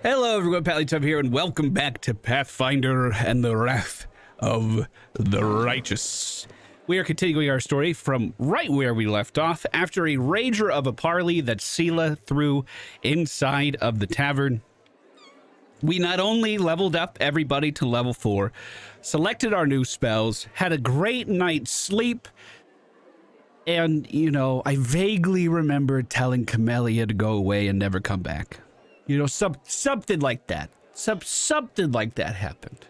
Hello everyone, MFPallytime here, and welcome back to Pathfinder and the Wrath of the Righteous. We are continuing our story from right where we left off after a rager of a parley that Sela threw inside of the tavern. We not only leveled up everybody to level 4, selected our new spells, had a great night's sleep, and, you know, I vaguely remember telling Camellia to go away and never come back. You know, something like that. Something like that happened.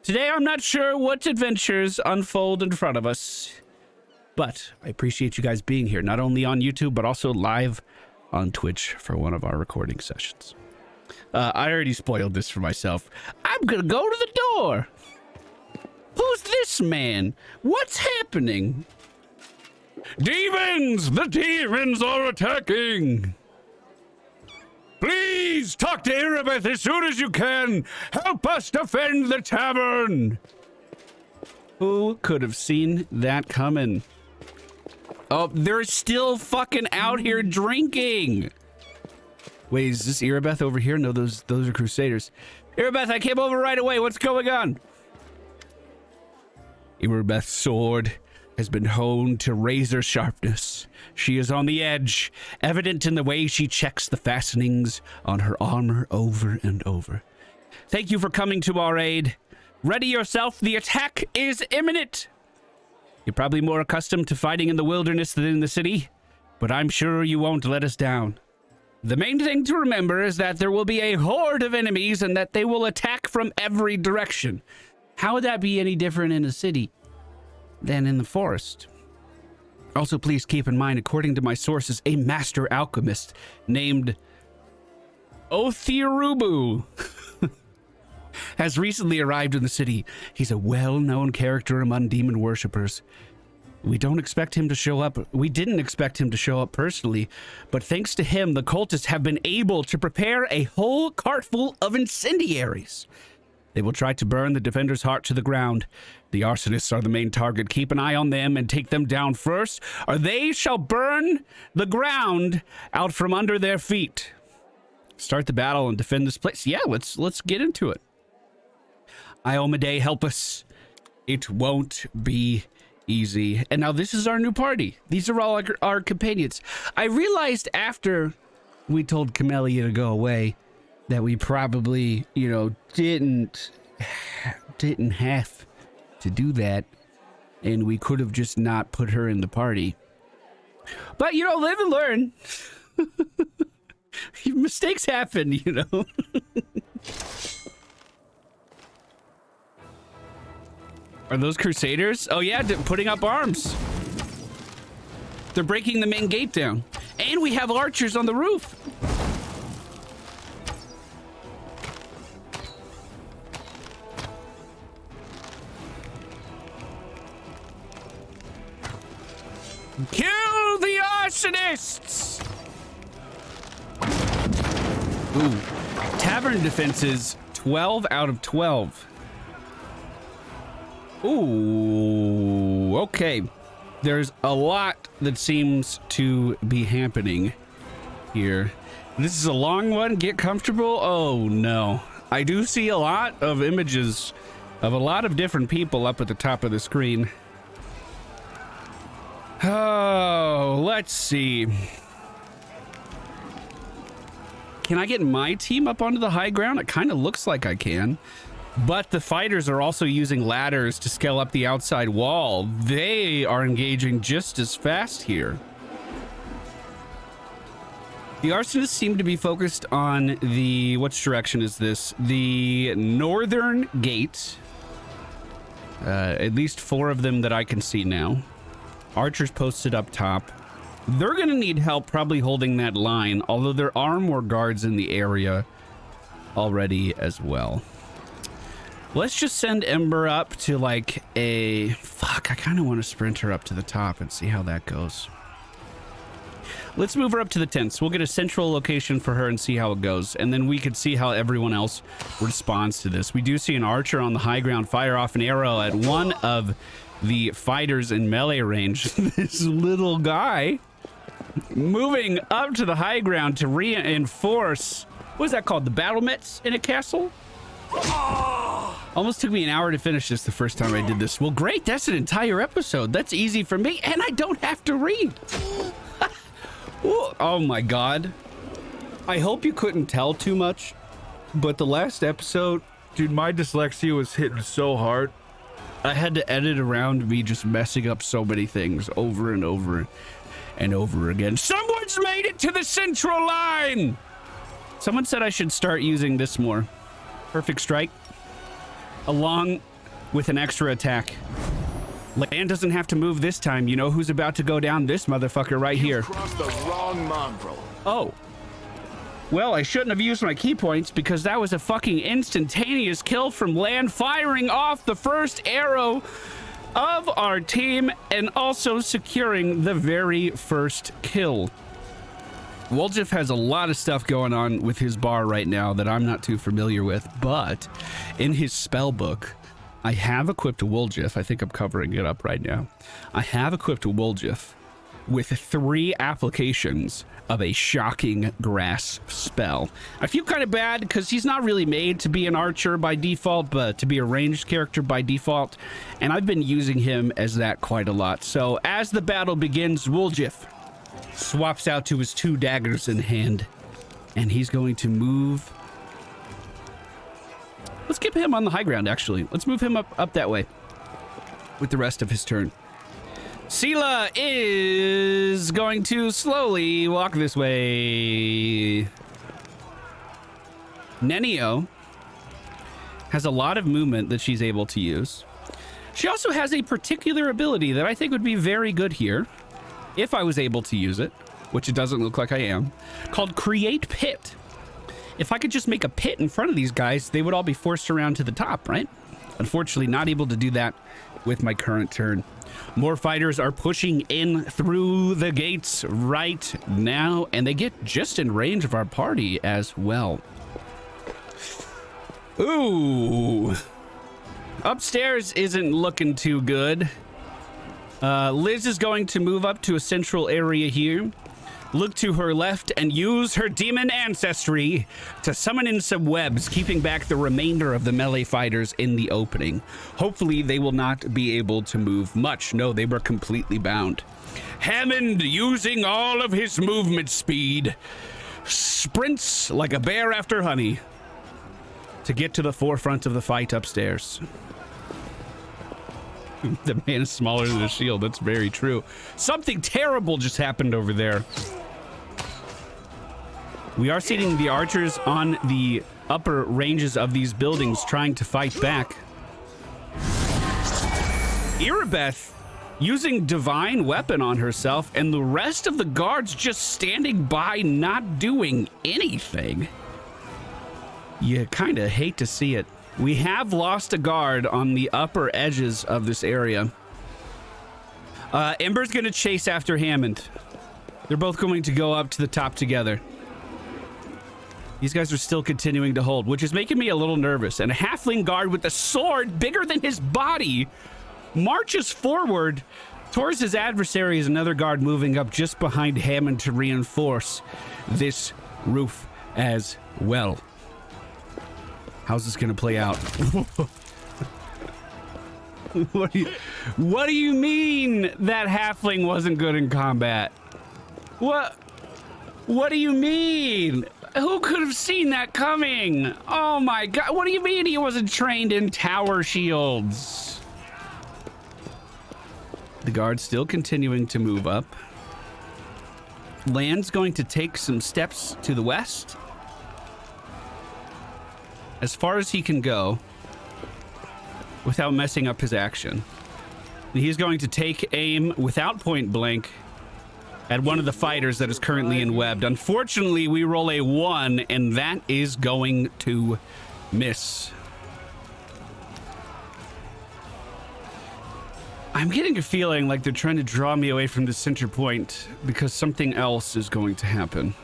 Today, I'm not sure what adventures unfold in front of us, but I appreciate you guys being here, not only on YouTube, but also live on Twitch for one of our recording sessions. I already spoiled this for myself. I'm gonna go to the door. Who's this man? What's happening? Demons! The demons are attacking! Please talk to Erebeth as soon as you can. Help us defend the tavern. Who could have seen that coming? Oh, they're still fucking out here drinking. Wait, is this Erebeth over here? No, those are Crusaders. Erebeth, I came over right away. What's going on? Erebeth's sword has been honed to razor sharpness. She is on the edge, evident in the way she checks the fastenings on her armor over and over. Thank you for coming to our aid. Ready yourself, the attack is imminent. You're probably more accustomed to fighting in the wilderness than in the city, but I'm sure you won't let us down. The main thing to remember is that there will be a horde of enemies and that they will attack from every direction. How would that be any different in a city than in the forest? Also, please keep in mind, according to my sources, a master alchemist named Othirubu has recently arrived in the city. He's a well-known character among demon worshippers. We didn't expect him to show up personally, but thanks to him, the cultists have been able to prepare a whole cartful of incendiaries. They will try to burn the defender's heart to the ground. The arsonists are the main target. Keep an eye on them and take them down first, or they shall burn the ground out from under their feet. Start the battle and defend this place. Yeah, let's get into it. Iomade, help us. It won't be easy. And now this is our new party. These are all our companions. I realized after we told Camellia to go away that we probably, you know, didn't have to do that, and we could have just not put her in the party. But, you know, live and learn. Mistakes happen, you know. Are those Crusaders? Oh yeah, putting up arms. They're breaking the main gate down. And we have archers on the roof. Kill the arsonists! Ooh. Tavern defenses, 12 out of 12. Ooh, okay. There's a lot that seems to be happening here. This is a long one. Get comfortable. Oh, no. I do see a lot of images of a lot of different people up at the top of the screen. Oh, let's see. Can I get my team up onto the high ground? It kind of looks like I can. But the fighters are also using ladders to scale up the outside wall. They are engaging just as fast here. The arsonists seem to be focused on the... Which direction is this? The northern gate. At least 4 of them that I can see now. Archers posted up top. They're going to need help probably holding that line, although there are more guards in the area already as well. Let's just send Ember up to like a... Fuck, I kind of want to sprint her up to the top and see how that goes. Let's move her up to the tents. We'll get a central location for her and see how it goes. And then we could see how everyone else responds to this. We do see an archer on the high ground fire off an arrow at one of the fighters in melee range. This little guy moving up to the high ground to reinforce What is that called? The battle mets in a castle? Almost took me an hour to finish this the first time I did this. Well, great. That's an entire episode. That's easy for me, and I don't have to read. Oh my God. I hope you couldn't tell too much, but the last episode, dude, my dyslexia was hitting so hard. I had to edit around me just messing up so many things over and over and over again. Someone's made it to the central line! Someone said I should start using this more. Perfect strike. Along with an extra attack. Land doesn't have to move this time. You know who's about to go down? This motherfucker right here. Crossed the wrong mongrel. Oh. Well, I shouldn't have used my key points because that was a fucking instantaneous kill from Land, firing off the first arrow of our team and also securing the very first kill. Woljif has a lot of stuff going on with his bar right now that I'm not too familiar with, but in his spell book, I have equipped a Woljif. I think I'm covering it up right now. I have equipped a Woljif with 3 applications of a shocking grasp spell. I feel kind of bad because he's not really made to be an archer by default, but to be a ranged character by default, and I've been using him as that quite a lot. So as the battle begins, Woljif swaps out to his 2 daggers in hand, and he's going to move. Let's keep him on the high ground, actually. Let's move him up that way with the rest of his turn. Sela is going to slowly walk this way. Nenio has a lot of movement that she's able to use. She also has a particular ability that I think would be very good here, if I was able to use it, which it doesn't look like I am, called Create Pit. If I could just make a pit in front of these guys, they would all be forced around to the top, right? Unfortunately, not able to do that with my current turn. More fighters are pushing in through the gates right now, and they get just in range of our party as well. Ooh. Upstairs isn't looking too good. Liz is going to move up to a central area here. Look to her left and use her demon ancestry to summon in some webs, keeping back the remainder of the melee fighters in the opening. Hopefully they will not be able to move much. No, they were completely bound. Hammond, using all of his movement speed, sprints like a bear after honey to get to the forefront of the fight upstairs. The man is smaller than a shield. That's very true. Something terrible just happened over there. We are seeing the archers on the upper ranges of these buildings trying to fight back. Irabeth using divine weapon on herself, and the rest of the guards just standing by, not doing anything. You kind of hate to see it. We have lost a guard on the upper edges of this area. Ember's going to chase after Hammond. They're both going to go up to the top together. These guys are still continuing to hold, which is making me a little nervous. And a halfling guard with a sword bigger than his body marches forward towards his adversary as another guard moving up just behind Hammond to reinforce this roof as well. How's this gonna play out? What do you mean that halfling wasn't good in combat? What do you mean? Who could have seen that coming? Oh my god, what do you mean he wasn't trained in tower shields? The guard's still continuing to move up. Land's going to take some steps to the west. As far as he can go without messing up his action. He's going to take aim without point blank at one of the fighters that is currently enwebbed. Unfortunately, we roll a 1, and that is going to miss. I'm getting a feeling like they're trying to draw me away from the center point because something else is going to happen.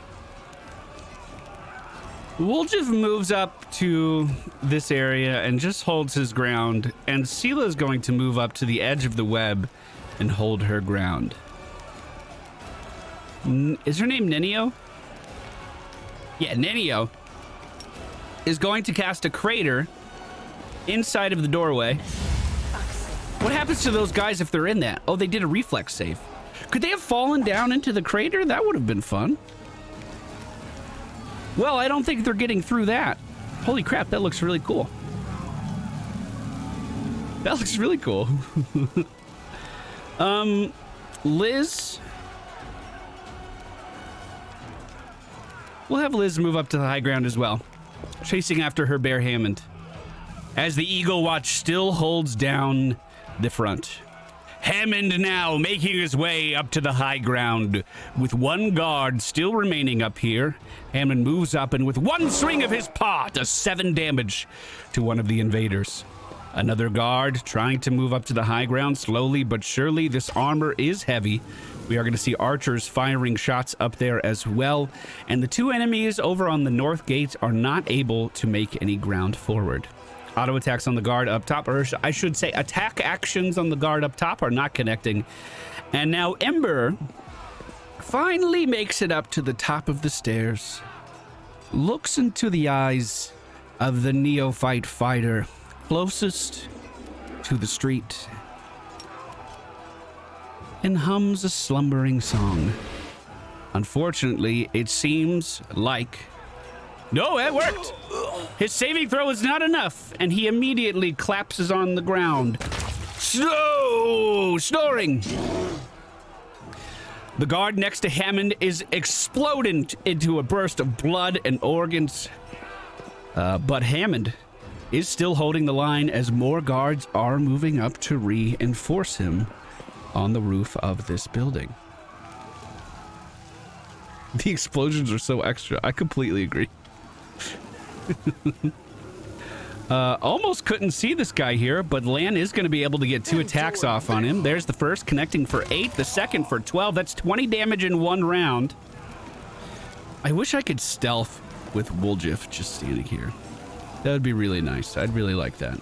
Woljif moves up to this area and just holds his ground, and Sela is going to move up to the edge of the web and hold her ground. Is her name Nenio? Yeah, Nenio. is going to cast a crater inside of the doorway. What happens to those guys if they're in that? Oh, they did a reflex save. Could they have fallen down into the crater? That would have been fun. Well, I don't think they're getting through that. Holy crap, that looks really cool. That looks really cool. Liz. We'll have Liz move up to the high ground as well, chasing after her bear Hammond, as the Eagle Watch still holds down the front. Hammond now making his way up to the high ground, with one guard still remaining up here. Hammond moves up and with one swing of his paw does 7 damage to one of the invaders. Another guard trying to move up to the high ground slowly but surely. This armor is heavy. We are going to see archers firing shots up there as well. And the 2 enemies over on the north gate are not able to make any ground forward. Auto attacks on the guard up top, or I should say attack actions on the guard up top are not connecting. And now Ember finally makes it up to the top of the stairs, looks into the eyes of the neophyte fighter closest to the street, and hums a slumbering song. Unfortunately, it seems like... No, it worked! His saving throw is not enough, and he immediately collapses on the ground, snoring. The guard next to Hammond is exploding into a burst of blood and organs, but Hammond is still holding the line as more guards are moving up to reinforce him on the roof of this building. The explosions are so extra. I completely agree. Almost couldn't see this guy here, but Lan is going to be able to get 2 attacks off on him. There's the first, connecting for 8, the second for 12. That's 20 damage in 1 round. I wish I could stealth with Woljif just standing here. That would be really nice. I'd really like that.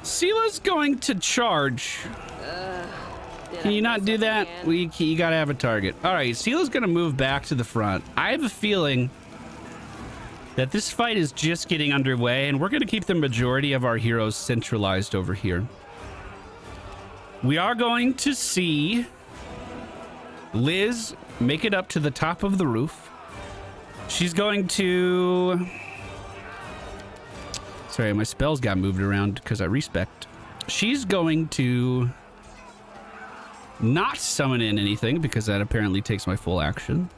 Seela's going to charge. Can you not do that? You gotta have a target. All right, Seela's gonna move back to the front. I have a feeling that this fight is just getting underway, and we're gonna keep the majority of our heroes centralized over here. We are going to see Liz make it up to the top of the roof. She's going to... Sorry, my spells got moved around because I respect. She's going to not summon in anything because that apparently takes my full action.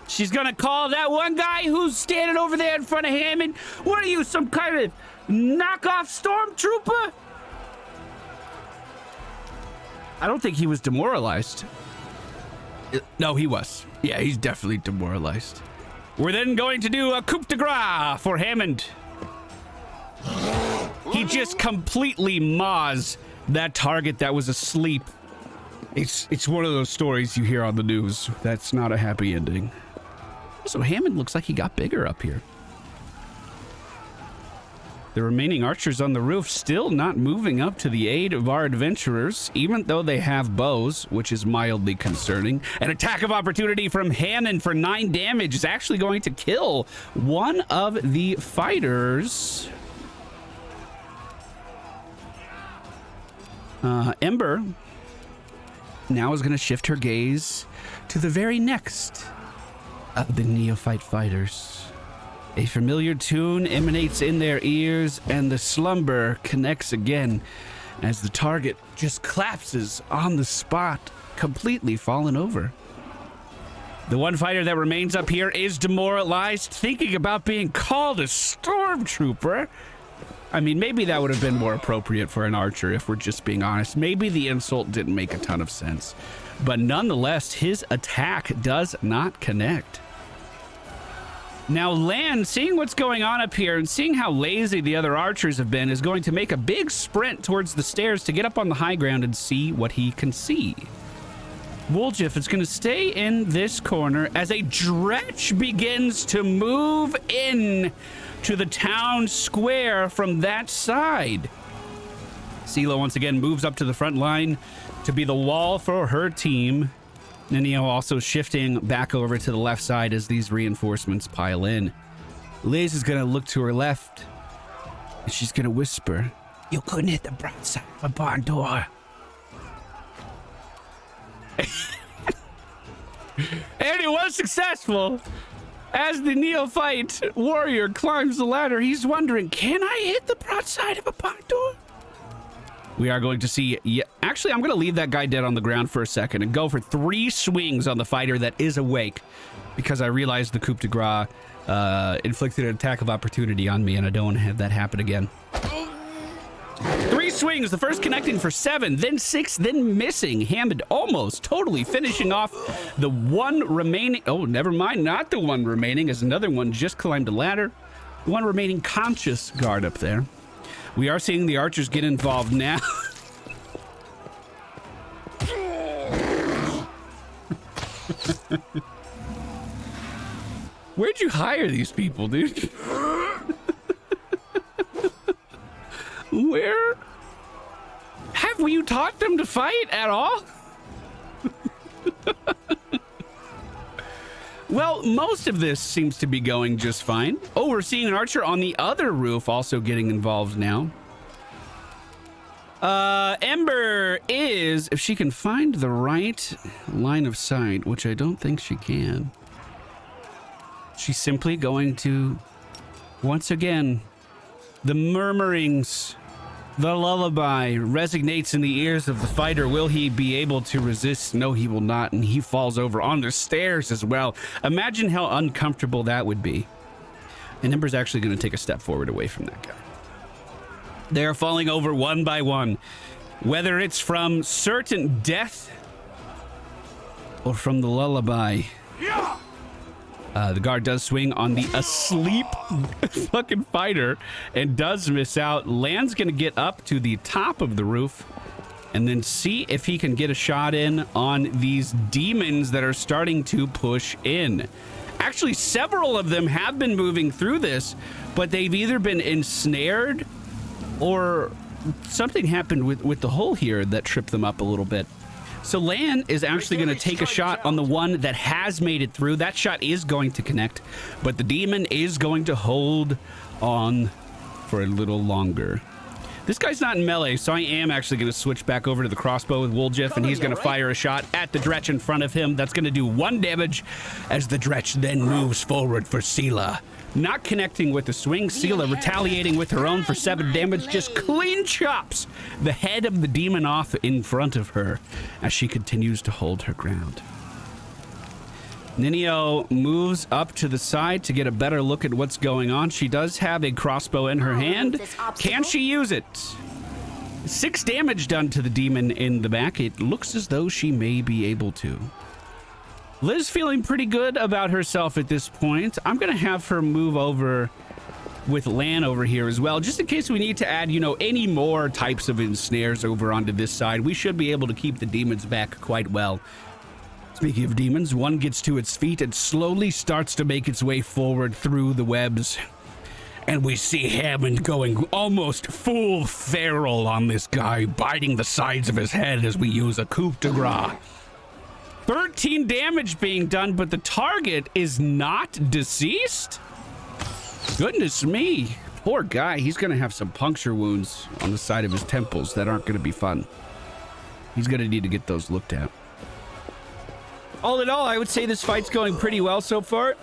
She's going to call that one guy who's standing over there in front of Hammond. What are you, some kind of knockoff stormtrooper? I don't think he was demoralized. No, he was. Yeah, he's definitely demoralized. We're then going to do a coup de grace for Hammond. He just completely maws that target that was asleep. It's one of those stories you hear on the news. That's not a happy ending. So Hammond looks like he got bigger up here. The remaining archers on the roof still not moving up to the aid of our adventurers, even though they have bows, which is mildly concerning. An attack of opportunity from Hammond for 9 damage is actually going to kill one of the fighters. Ember now is going to shift her gaze to the very next of the neophyte fighters. A familiar tune emanates in their ears, and the slumber connects again as the target just collapses on the spot, completely fallen over. The one fighter that remains up here is demoralized, thinking about being called a stormtrooper. I mean, maybe that would have been more appropriate for an archer, if we're just being honest. Maybe the insult didn't make a ton of sense. But nonetheless, his attack does not connect. Now, Lan, seeing what's going on up here and seeing how lazy the other archers have been, is going to make a big sprint towards the stairs to get up on the high ground and see what he can see. Woljif is going to stay in this corner as a dretch begins to move in to the town square from that side. Seela once again moves up to the front line to be the wall for her team. Nenio also shifting back over to the left side as these reinforcements pile in. Liz is going to look to her left, and she's going to whisper, "You couldn't hit the broadside of a barn door." And it was successful. As the neophyte warrior climbs the ladder, he's wondering, can I hit the broadside of a barn door? We are going to see... Actually, I'm going to leave that guy dead on the ground for a second and go for 3 swings on the fighter that is awake, because I realized the coup de grace inflicted an attack of opportunity on me, and I don't want to have that happen again. 3 swings, the first connecting for 7, then 6, then missing. Hammond almost totally finishing off the one remaining... Oh, never mind, not the one remaining, as another one just climbed a ladder. The one remaining conscious guard up there. We are seeing the archers get involved now. Where'd you hire these people, dude? Where? Have you taught them to fight at all? Well, most of this seems to be going just fine. Oh, we're seeing an archer on the other roof also getting involved now. Ember is, if she can find the right line of sight, which I don't think she can, she's simply going to, once again, the murmurings, the lullaby resonates in the ears of the fighter. Will he be able to resist? No, he will not. And he falls over on the stairs as well. Imagine how uncomfortable that would be. And Ember's actually going to take a step forward away from that guy. They're falling over one by one. Whether it's from certain death or from the lullaby. The guard does swing on the asleep fucking fighter and does miss out. Land's gonna get up to the top of the roof and then see if he can get a shot in on these demons that are starting to push in. Actually, several of them have been moving through this, but they've either been ensnared or something happened with the hole here that tripped them up a little bit. So Lan is actually going to take a shot on the one that has made it through. That shot is going to connect, but the demon is going to hold on for a little longer. This guy's not in melee, so I am actually going to switch back over to the crossbow with Woljif, and he's going to fire a shot at the Dretch in front of him. That's going to do 1 damage as the Dretch then moves forward for Sela. Not connecting with the swing, Sela retaliating with her own for 7 damage, just clean chops the head of the demon off in front of her as she continues to hold her ground. Ninio moves up to the side to get a better look at what's going on. She does have a crossbow in her hand. Can she use it? 6 damage done to the demon in the back. It looks as though she may be able to. Liz feeling pretty good about herself at this point. I'm going to have her move over with Lan over here as well, just in case we need to add, any more types of ensnares over onto this side. We should be able to keep the demons back quite well. Speaking of demons, one gets to its feet and slowly starts to make its way forward through the webs. And we see Hammond going almost full feral on this guy, biting the sides of his head as we use a coup de grace. 13 damage being done, but the target is not deceased? Goodness me. Poor guy. He's going to have some puncture wounds on the side of his temples that aren't going to be fun. He's going to need to get those looked at. All in all, I would say this fight's going pretty well so far.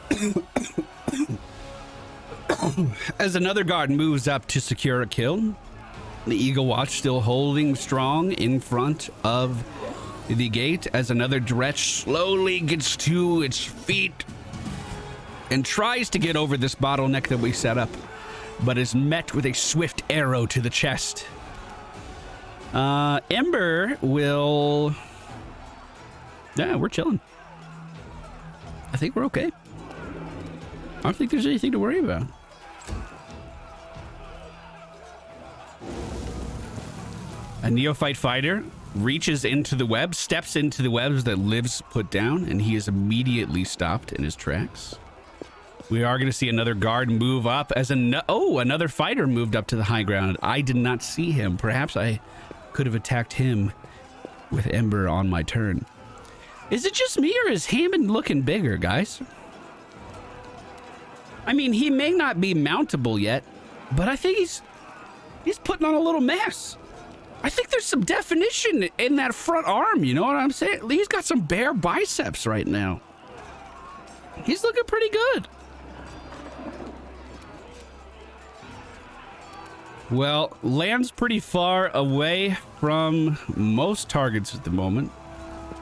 As another guard moves up to secure a kill, the Eagle Watch still holding strong in front of the gate as another Dretch slowly gets to its feet and tries to get over this bottleneck that we set up, but is met with a swift arrow to the chest. Ember will... Yeah, we're chilling. I think we're okay. I don't think there's anything to worry about. A neophyte fighter reaches into the web, steps into the webs that Liv's put down, and he is immediately stopped in his tracks. We are going to see another guard move up as another fighter moved up to the high ground. I did not see him. Perhaps I could have attacked him with Ember on my turn. Is it just me or is Hammond looking bigger, guys? I mean, he may not be mountable yet, but I think he's putting on a little mass. I think there's some definition in that front arm, you know what I'm saying? He's got some bare biceps right now. He's looking pretty good. Well, land's pretty far away from most targets at the moment.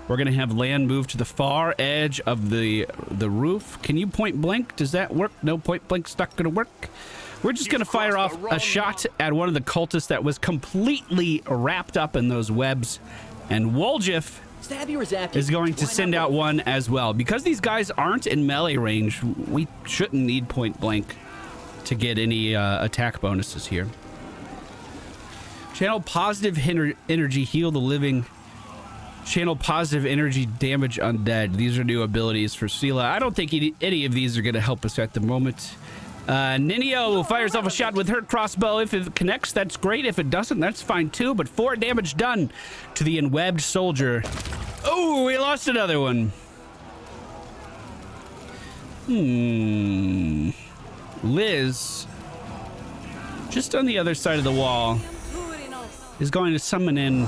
We're gonna have land move to the far edge of the roof. Can you point blank? Does that work? No, point blank's not gonna work. We're just gonna fire off a shot at one of the cultists that was completely wrapped up in those webs, and Woljif is going to send out one as well. Because these guys aren't in melee range, we shouldn't need point blank to get any attack bonuses here. Channel positive energy, heal the living. Channel positive energy, damage undead. These are new abilities for Sela. I don't think any of these are going to help us at the moment. Ninio fires off a shot with her crossbow. If it connects, that's great. If it doesn't, that's fine too. But 4 damage done to the enwebbed soldier. Oh, we lost another one. Liz, just on the other side of the wall, is going to summon in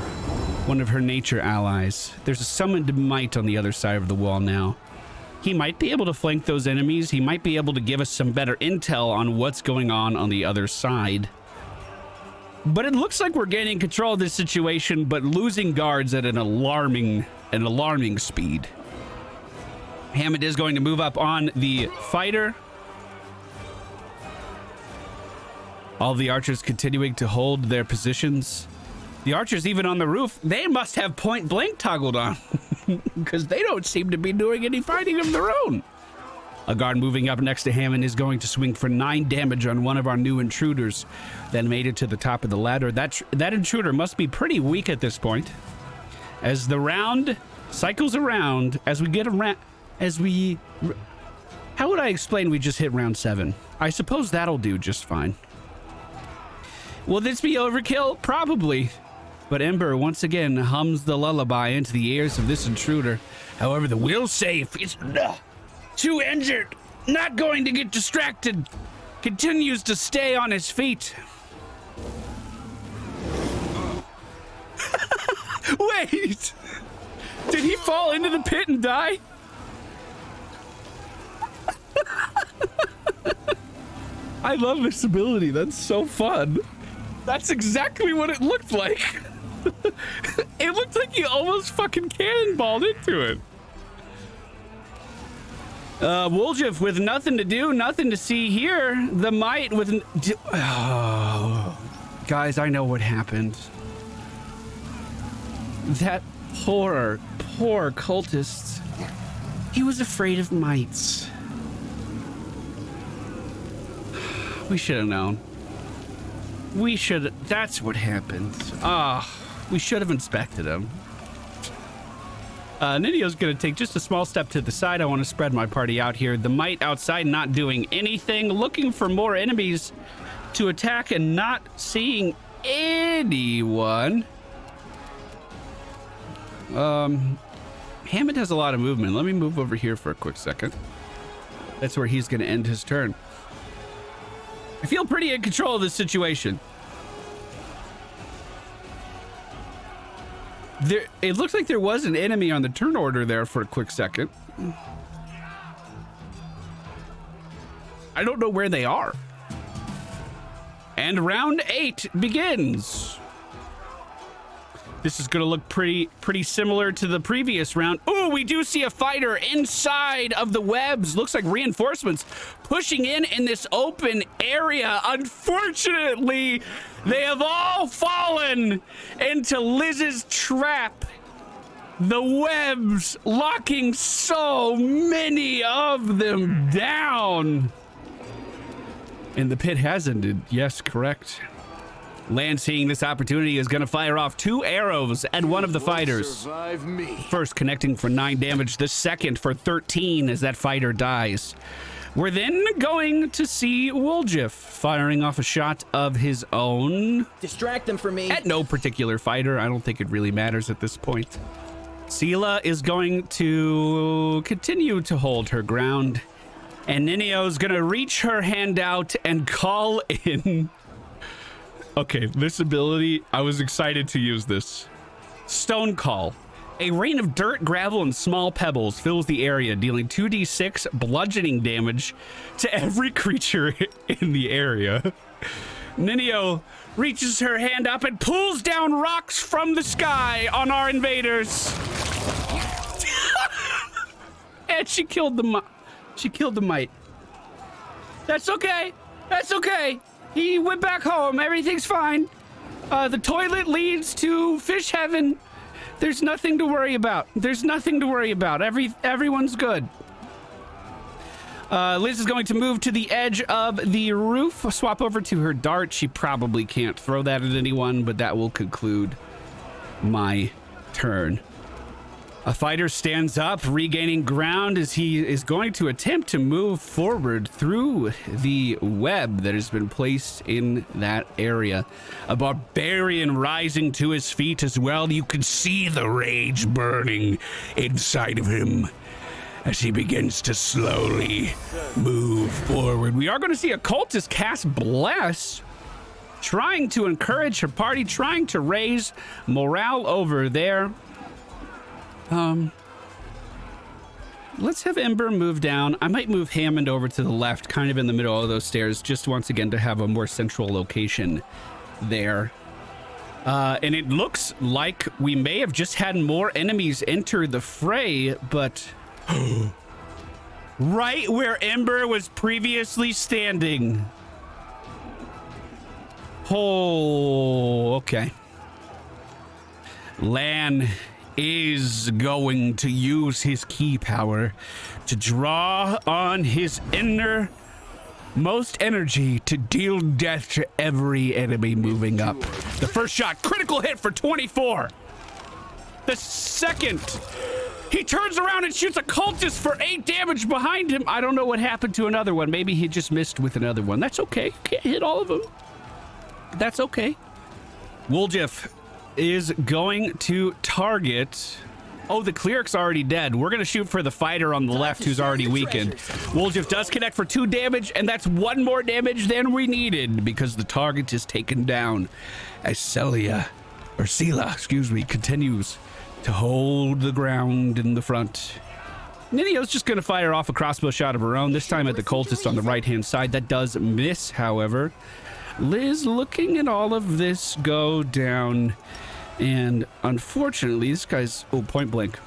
one of her nature allies. There's a summoned might on the other side of the wall now. He might be able to flank those enemies. He might be able to give us some better intel on what's going on the other side. But it looks like we're gaining control of this situation, but losing guards at an alarming speed. Hammond is going to move up on the fighter. All the archers continuing to hold their positions. The archers even on the roof, they must have point blank toggled on because they don't seem to be doing any fighting of their own. A guard moving up next to Hammond is going to swing for 9 damage on one of our new intruders that made it to the top of the ladder. That intruder must be pretty weak at this point. As the round cycles around, how would I explain we just hit round 7? I suppose that'll do just fine. Will this be overkill? Probably. But Ember once again hums the lullaby into the ears of this intruder. However, the will safe is too injured, not going to get distracted, continues to stay on his feet. Wait! Did he fall into the pit and die? I love this ability. That's so fun. That's exactly what it looked like. It looked like he almost fucking cannonballed into it. Woljif with nothing to do, nothing to see here. The might with... Guys, I know what happened. That poor cultist. He was afraid of mites. We should have known. That's what happened. We should have inspected him. Nidio's gonna take just a small step to the side. I want to spread my party out here. The might outside not doing anything, looking for more enemies to attack and not seeing anyone. Hammond has a lot of movement. Let me move over here for a quick second. That's where he's gonna end his turn. I feel pretty in control of this situation. It looks like there was an enemy on the turn order there for a quick second. I don't know where they are. And round 8 begins. This is going to look pretty similar to the previous round. Oh, we do see a fighter inside of the webs. Looks like reinforcements pushing in this open area. Unfortunately, they have all fallen into Liz's trap. The webs locking so many of them down. And the pit has ended. Yes, correct. Land, seeing this opportunity, is going to fire off 2 arrows at one of the fighters. First connecting for 9 damage, the second for 13 as that fighter dies. We're then going to see Woljif firing off a shot of his own. Distract them for me. At no particular fighter. I don't think it really matters at this point. Sela is going to continue to hold her ground. And Ninio's going to reach her hand out and call in. Okay, this ability, I was excited to use this. Stone Call. A rain of dirt, gravel, and small pebbles fills the area, dealing 2d6 bludgeoning damage to every creature in the area. Ninio reaches her hand up and pulls down rocks from the sky on our invaders. And she killed the mite. That's okay. That's okay. He went back home. Everything's fine. The toilet leads to fish heaven. There's nothing to worry about. There's nothing to worry about. Everyone's good. Liz is going to move to the edge of the roof, swap over to her dart. She probably can't throw that at anyone, but that will conclude my turn. A fighter stands up, regaining ground as he is going to attempt to move forward through the web that has been placed in that area. A barbarian rising to his feet as well. You can see the rage burning inside of him as he begins to slowly move forward. We are going to see a cultist cast Bless, trying to encourage her party, trying to raise morale over there. Let's have Ember move down. I might move Hammond over to the left, kind of in the middle of those stairs, just once again to have a more central location there. And it looks like we may have just had more enemies enter the fray, but right where Ember was previously standing. Oh, okay. Lan is going to use his key power to draw on his innermost energy to deal death to every enemy moving up. The first shot, critical hit for 24. The second, he turns around and shoots a cultist for 8 damage behind him. I don't know what happened to another one. Maybe he just missed with another one. That's okay. Can't hit all of them. That's okay. Woljif is going to target... Oh, the cleric's already dead. We're going to shoot for the fighter on the left who's already weakened. Woljif does connect for 2 damage, and that's 1 more damage than we needed because the target is taken down as Sela, continues to hold the ground in the front. Ninio's just going to fire off a crossbow shot of her own, this time at the cultist on the right-hand side. That does miss, however. Liz looking at all of this go down. And unfortunately, this guy's... Oh, point blank.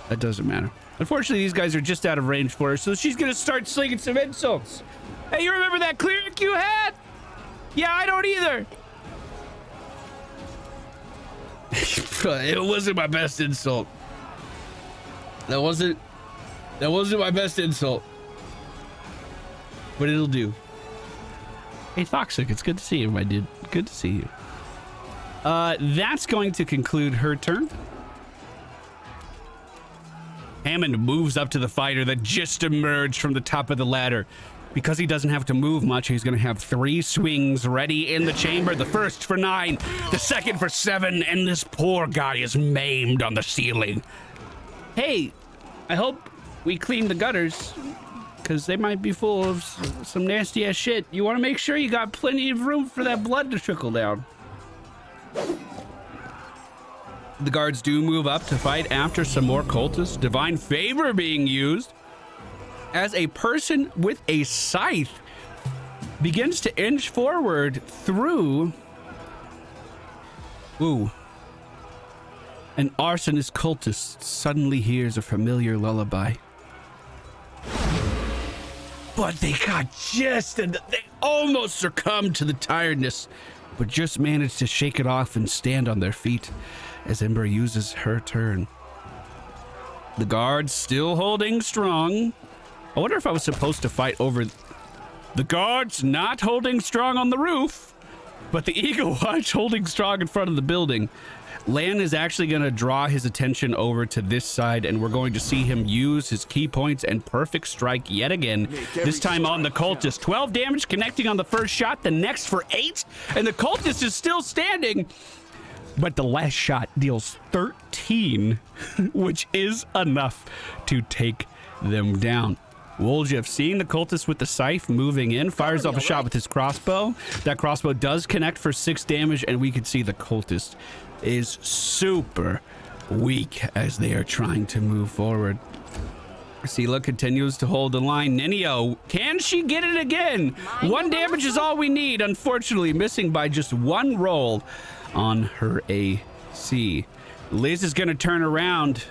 That doesn't matter. Unfortunately, these guys are just out of range for her, so she's going to start slinging some insults. Hey, you remember that cleric you had? Yeah, I don't either. It wasn't my best insult. That wasn't my best insult. But it'll do. Hey, Toxic, it's good to see you, my dude. Good to see you. That's going to conclude her turn. Hammond moves up to the fighter that just emerged from the top of the ladder. Because he doesn't have to move much, he's going to have 3 swings ready in the chamber. The first for 9, the second for 7, and this poor guy is maimed on the ceiling. Hey, I hope we clean the gutters, because they might be full of some nasty ass shit. You want to make sure you got plenty of room for that blood to trickle down. The guards do move up to fight after some more cultists. Divine favor being used as a person with a scythe begins to inch forward through. Ooh. An arsonist cultist suddenly hears a familiar lullaby. But they almost succumbed to the tiredness, but just managed to shake it off and stand on their feet as Ember uses her turn. The guards still holding strong. I wonder if I was supposed to fight over the guards not holding strong on the roof, but the Eagle Watch holding strong in front of the building. Lan is actually going to draw his attention over to this side, and we're going to see him use his key points and perfect strike yet again, this time on the cultist. 12 damage connecting on the first shot, the next for 8, and the cultist is still standing. but the last shot deals 13, which is enough to take them down. Woljif, seeing the cultist with the scythe moving in, fires off a shot with his crossbow. That crossbow does connect for 6 damage, and we can see the cultist is super weak as they are trying to move forward. Sela continues to hold the line. Ninio, can she get it again? 1 damage is all we need, unfortunately, missing by just 1 roll on her AC. Liz is going to turn around.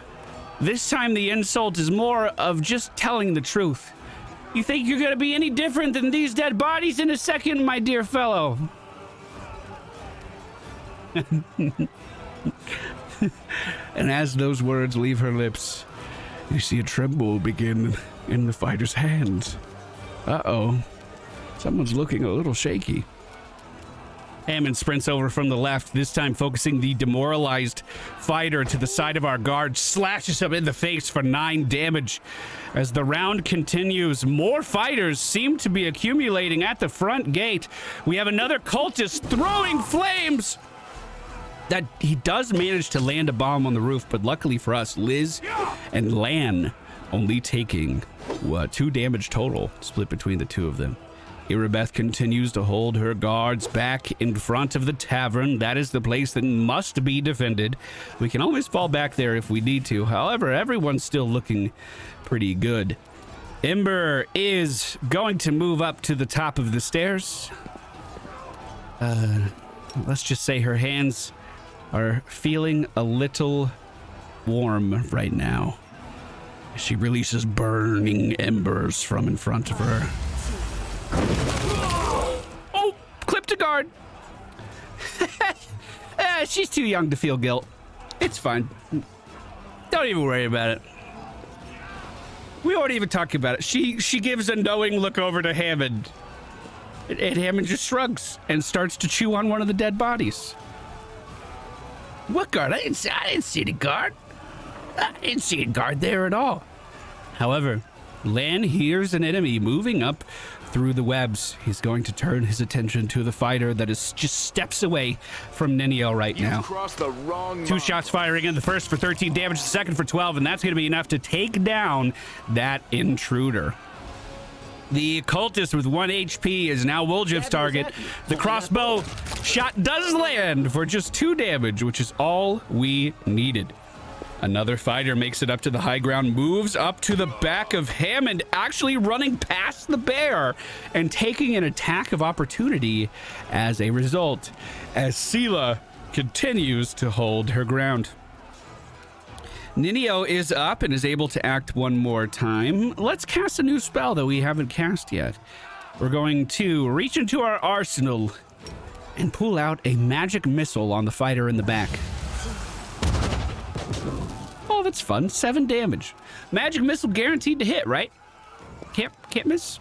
This time the insult is more of just telling the truth. You think you're going to be any different than these dead bodies in a second, my dear fellow? And as those words leave her lips, you see a tremble begin in the fighter's hands. Uh-oh. Someone's looking a little shaky. Hammond sprints over from the left, this time focusing the demoralized fighter to the side of our guard, slashes him in the face for 9 damage. As the round continues, more fighters seem to be accumulating at the front gate. We have another cultist throwing flames. That he does manage to land a bomb on the roof, but luckily for us, Liz and Lan only taking 2 damage total, split between the 2 of them. Irabeth continues to hold her guards back in front of the tavern. That is the place that must be defended. We can always fall back there if we need to. However, everyone's still looking pretty good. Ember is going to move up to the top of the stairs. Let's just say her hands are feeling a little warm right now. She releases burning embers from in front of her. Oh, clipped a guard. She's too young to feel guilt. It's fine. Don't even worry about it. We won't even talk about it. She gives a knowing look over to Hammond. And Hammond just shrugs and starts to chew on one of the dead bodies. What guard? I didn't see the guard. I didn't see a guard there at all. However, Lan hears an enemy moving up through the webs. He's going to turn his attention to the fighter that is just steps away from Ninio right now. Crossed the wrong 2 shots firing in, the first for 13 damage, the second for 12, and that's going to be enough to take down that intruder. The cultist with 1 HP is now Woljif's target. The crossbow shot does land for just 2 damage, which is all we needed. Another fighter makes it up to the high ground, moves up to the back of Hammond, actually running past the bear and taking an attack of opportunity as a result, as Sela continues to hold her ground. Ninio is up and is able to act one more time. Let's cast a new spell that we haven't cast yet. We're going to reach into our arsenal and pull out a magic missile on the fighter in the back. Oh, that's fun. 7 damage. Magic missile guaranteed to hit, right? Can't miss.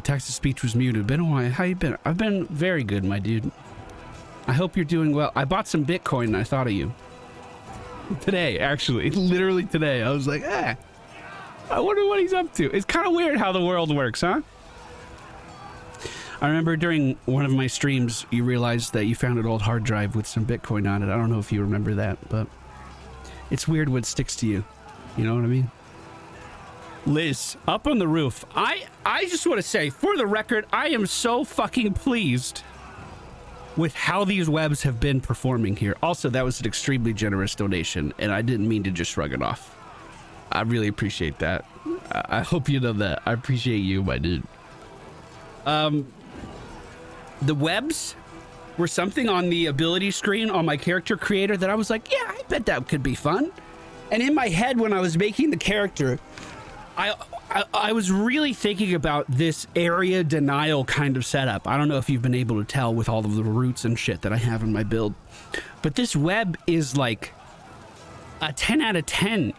Text-to-speech was muted. Been a while. How you been? I've been very good, my dude. I hope you're doing well. I bought some Bitcoin and I thought of you. Today, actually. Literally today. I was like, I wonder what he's up to. It's kind of weird how the world works, huh? I remember during one of my streams, you realized that you found an old hard drive with some Bitcoin on it. I don't know if you remember that, but it's weird what sticks to you. You know what I mean? Liz, up on the roof. I just want to say, for the record, I am so fucking pleased with how these webs have been performing here. Also, that was an extremely generous donation, and I didn't mean to just shrug it off. I really appreciate that. I hope you know that. I appreciate you, my dude. The webs were something on the ability screen on my character creator that I was like, yeah, I bet that could be fun. And in my head, when I was making the character, I was really thinking about this area denial kind of setup. I don't know if you've been able to tell with all of the roots and shit that I have in my build, but this web is like a 10 out of 10.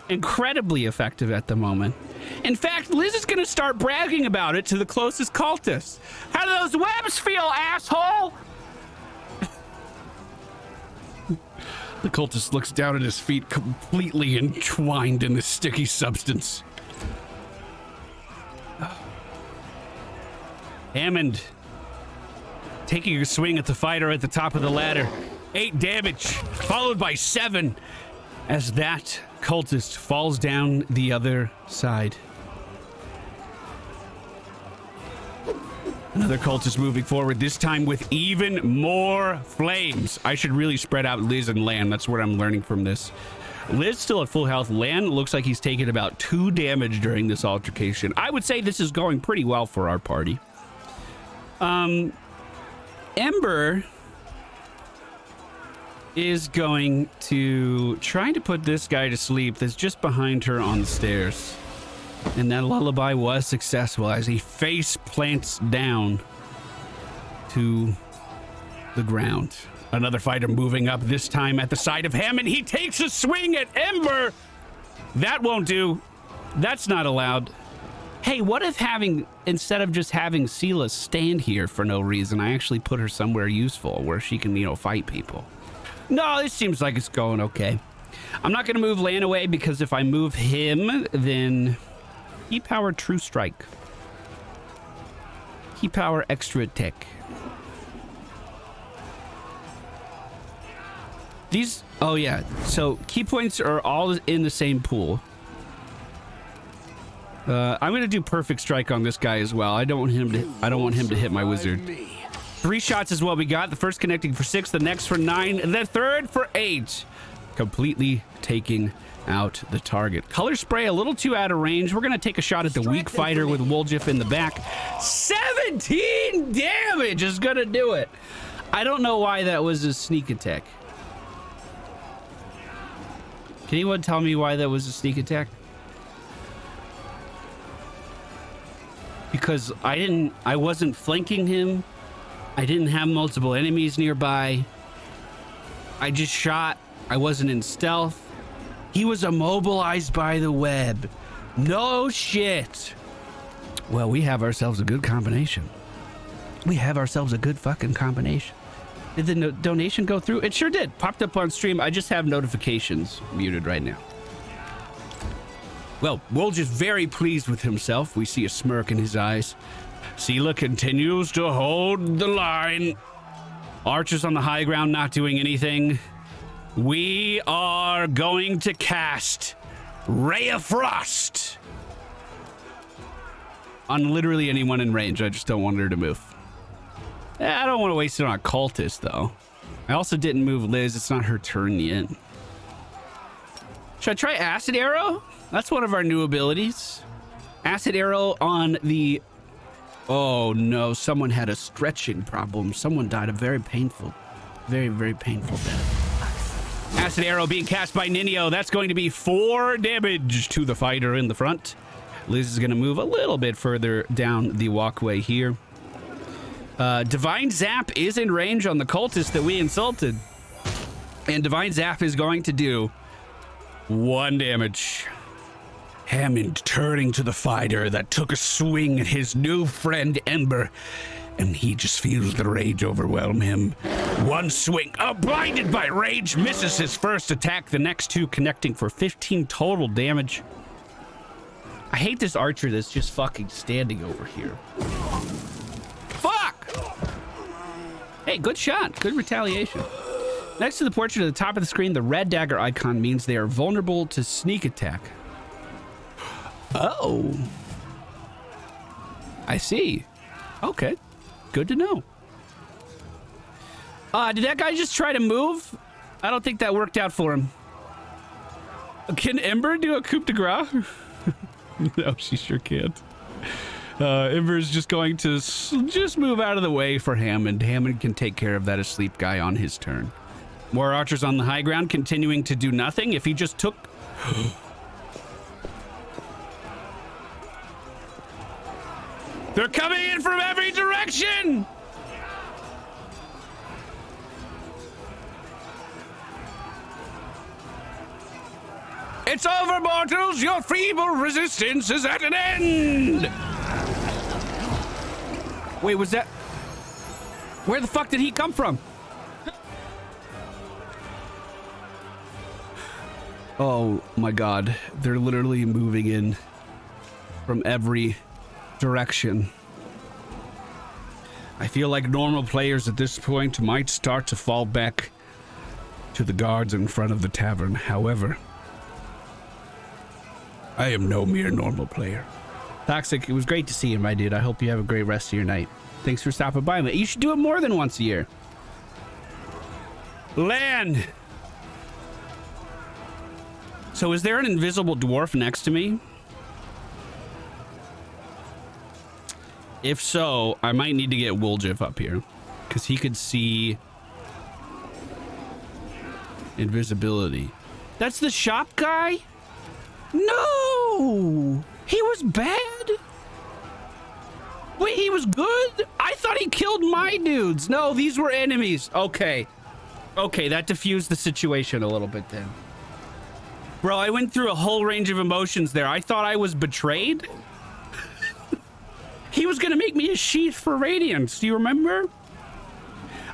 Incredibly effective at the moment. In fact, Liz is going to start bragging about it to the closest cultists. How do those webs feel, asshole? The cultist looks down at his feet, completely entwined in this sticky substance. Hammond taking a swing at the fighter at the top of the ladder. 8 damage, followed by 7 as that cultist falls down the other side. Another cultist moving forward, this time with even more flames. I should really spread out Liz and Lan. That's what I'm learning from this. Liz still at full health. Lan looks like he's taken about 2 damage during this altercation. I would say this is going pretty well for our party. Ember is going to try to put this guy to sleep that's just behind her on the stairs. And that lullaby was successful as he face plants down to the ground. Another fighter moving up, this time at the side of Hammond. He takes a swing at Ember. That won't do. That's not allowed. Hey, what if instead of just having Sela stand here for no reason, I actually put her somewhere useful where she can, fight people? No, this seems like it's going okay. I'm not going to move Lan away because if I move him, then Key Power True Strike. Key Power Extra Attack. These, oh yeah, so key points are all in the same pool. I'm gonna do Perfect Strike on this guy as well. I don't want him to hit my wizard. 3 shots is what we got. The first connecting for 6, the next for 9, and the third for 8. Completely taking out the target. Color Spray a little too out of range. We're gonna take a shot at the weak fighter with Woljif in the back. 17 damage is gonna do it. I don't know why that was a sneak attack. Can anyone tell me why that was a sneak attack? Because I wasn't flanking him. I didn't have multiple enemies nearby. I just shot. I wasn't in stealth. He was immobilized by the web. No shit. Well, we have ourselves a good combination. We have ourselves a good fucking combination. Did the donation go through? It sure did. Popped up on stream. I just have notifications muted right now. Well, Woljif's very pleased with himself. We see a smirk in his eyes. Sela continues to hold the line. Archers on the high ground not doing anything. We are going to cast Ray of Frost on literally anyone in range. I just don't want her to move. I don't want to waste it on a cultist, though. I also didn't move Liz. It's not her turn yet. Should I try Acid Arrow? That's one of our new abilities. Acid Arrow on the... Oh, no. Someone had a stretching problem. Someone died a very painful, very, very painful death. Acid Arrow being cast by Ninio. That's going to be 4 damage to the fighter in the front. Liz is going to move a little bit further down the walkway here. Divine Zap is in range on the cultist that we insulted. And Divine Zap is going to do 1 damage. Hammond turning to the fighter that took a swing at his new friend Ember. And he just feels the rage overwhelm him. 1 swing. Oh, blinded by rage. Misses his first attack. The next 2 connecting for 15 total damage. I hate this archer that's just fucking standing over here. Fuck! Hey, good shot. Good retaliation. Next to the portrait at the top of the screen, the red dagger icon means they are vulnerable to sneak attack. Oh. I see. Okay. Good to know. Did that guy just try to move? I don't think that worked out for him. Can Ember do a coup de grace? No, she sure can't. Ember's just going to just move out of the way for Hammond. Hammond can take care of that asleep guy on his turn. More archers on the high ground continuing to do nothing. If he just took... They're coming in from every direction! It's over, mortals! Your feeble resistance is at an end! Wait, was that... Where the fuck did he come from? Oh my god. They're literally moving in from every direction. I feel like normal players at this point might start to fall back to the guards in front of the tavern. However, I am no mere normal player. Toxic, it was great to see you, my dude. I hope you have a great rest of your night. Thanks for stopping by. You should do it more than once a year. Lan! So is there an invisible dwarf next to me? If so, I might need to get Woljif up here, because he could see invisibility. That's the shop guy? No! He was bad? Wait, he was good? I thought he killed my dudes. No, these were enemies. Okay. Okay, that diffused the situation a little bit then. Bro, I went through a whole range of emotions there. I thought I was betrayed. He was gonna make me a sheath for Radiance. Do you remember?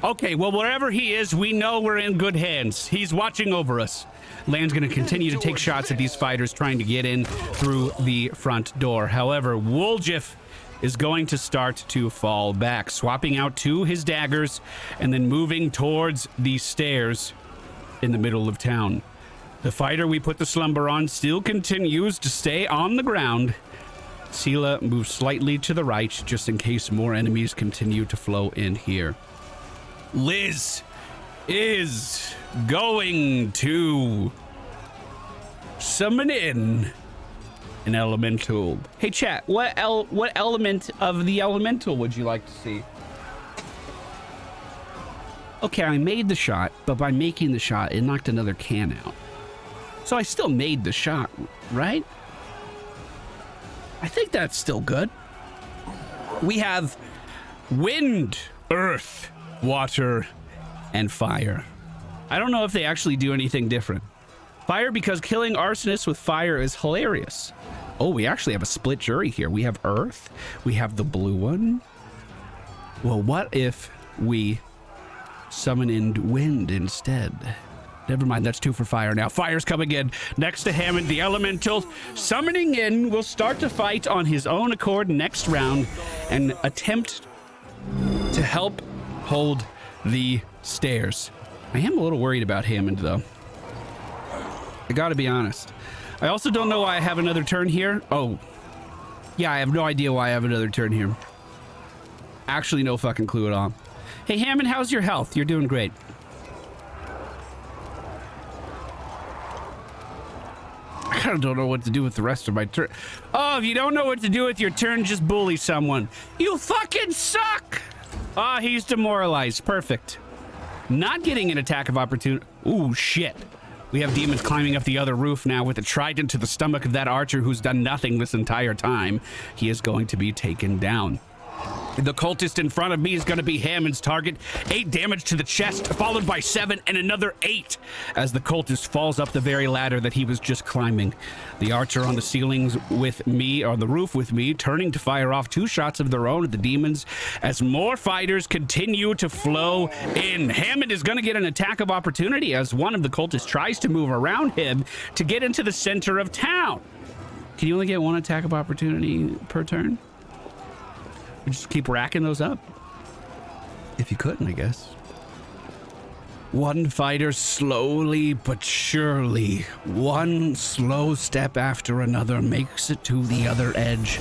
Okay, well, wherever he is, we know we're in good hands. He's watching over us. Lan's gonna continue to take shots at these fighters trying to get in through the front door. However, Woljif is going to start to fall back, swapping out to his daggers and then moving towards the stairs in the middle of town. The fighter we put the slumber on still continues to stay on the ground. Sela moves slightly to the right just in case more enemies continue to flow in here. Liz is going to summon in an elemental. Hey chat, what element of the elemental would you like to see? Okay, I made the shot, but by making the shot, it knocked another can out. So I still made the shot, right? I think that's still good. We have wind, earth, water, and fire. I don't know if they actually do anything different. Fire, because killing arsonists with fire is hilarious. Oh, we actually have a split jury here. We have earth. We have the blue one. Well, what if we summon in wind instead? Never mind, that's 2 for fire now. Fire's coming in next to Hammond, the elemental. Summoning in will start to fight on his own accord next round and attempt to help hold the stairs. I am a little worried about Hammond, though. I gotta be honest. I also don't know why I have another turn here. Oh, yeah, I have no idea why I have another turn here. Actually, no fucking clue at all. Hey, Hammond, how's your health? You're doing great. I kind of don't know what to do with the rest of my turn. Oh, if you don't know what to do with your turn, just bully someone. You fucking suck! Ah, he's demoralized. Perfect. Not getting an attack of opportunity. Ooh, shit. We have demons climbing up the other roof now with a trident to the stomach of that archer who's done nothing this entire time. He is going to be taken down. The cultist in front of me is going to be Hammond's target. 8 damage to the chest, followed by 7 and another 8 as the cultist falls up the very ladder that he was just climbing. The archer on the ceilings with me, or the roof with me, turning to fire off 2 shots of their own at the demons as more fighters continue to flow in. Hammond is going to get an attack of opportunity as one of the cultists tries to move around him to get into the center of town. Can you only get 1 attack of opportunity per turn? Just keep racking those up. If you couldn't, I guess. One fighter slowly but surely, one slow step after another, makes it to the other edge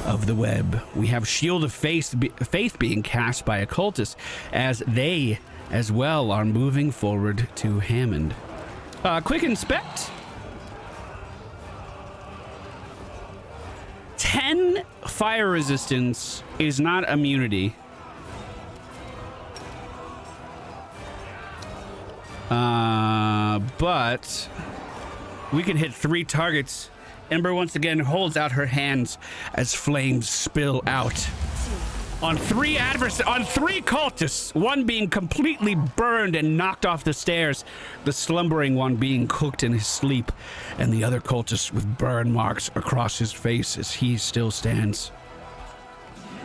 of the web. We have Shield of Faith being cast by a cultist as they as well are moving forward to Hammond. Quick inspect. 10 fire resistance is not immunity. But we can hit 3 targets. Ember once again holds out her hands as flames spill out. On 3 cultists, one being completely burned and knocked off the stairs, the slumbering one being cooked in his sleep, and the other cultist with burn marks across his face as he still stands.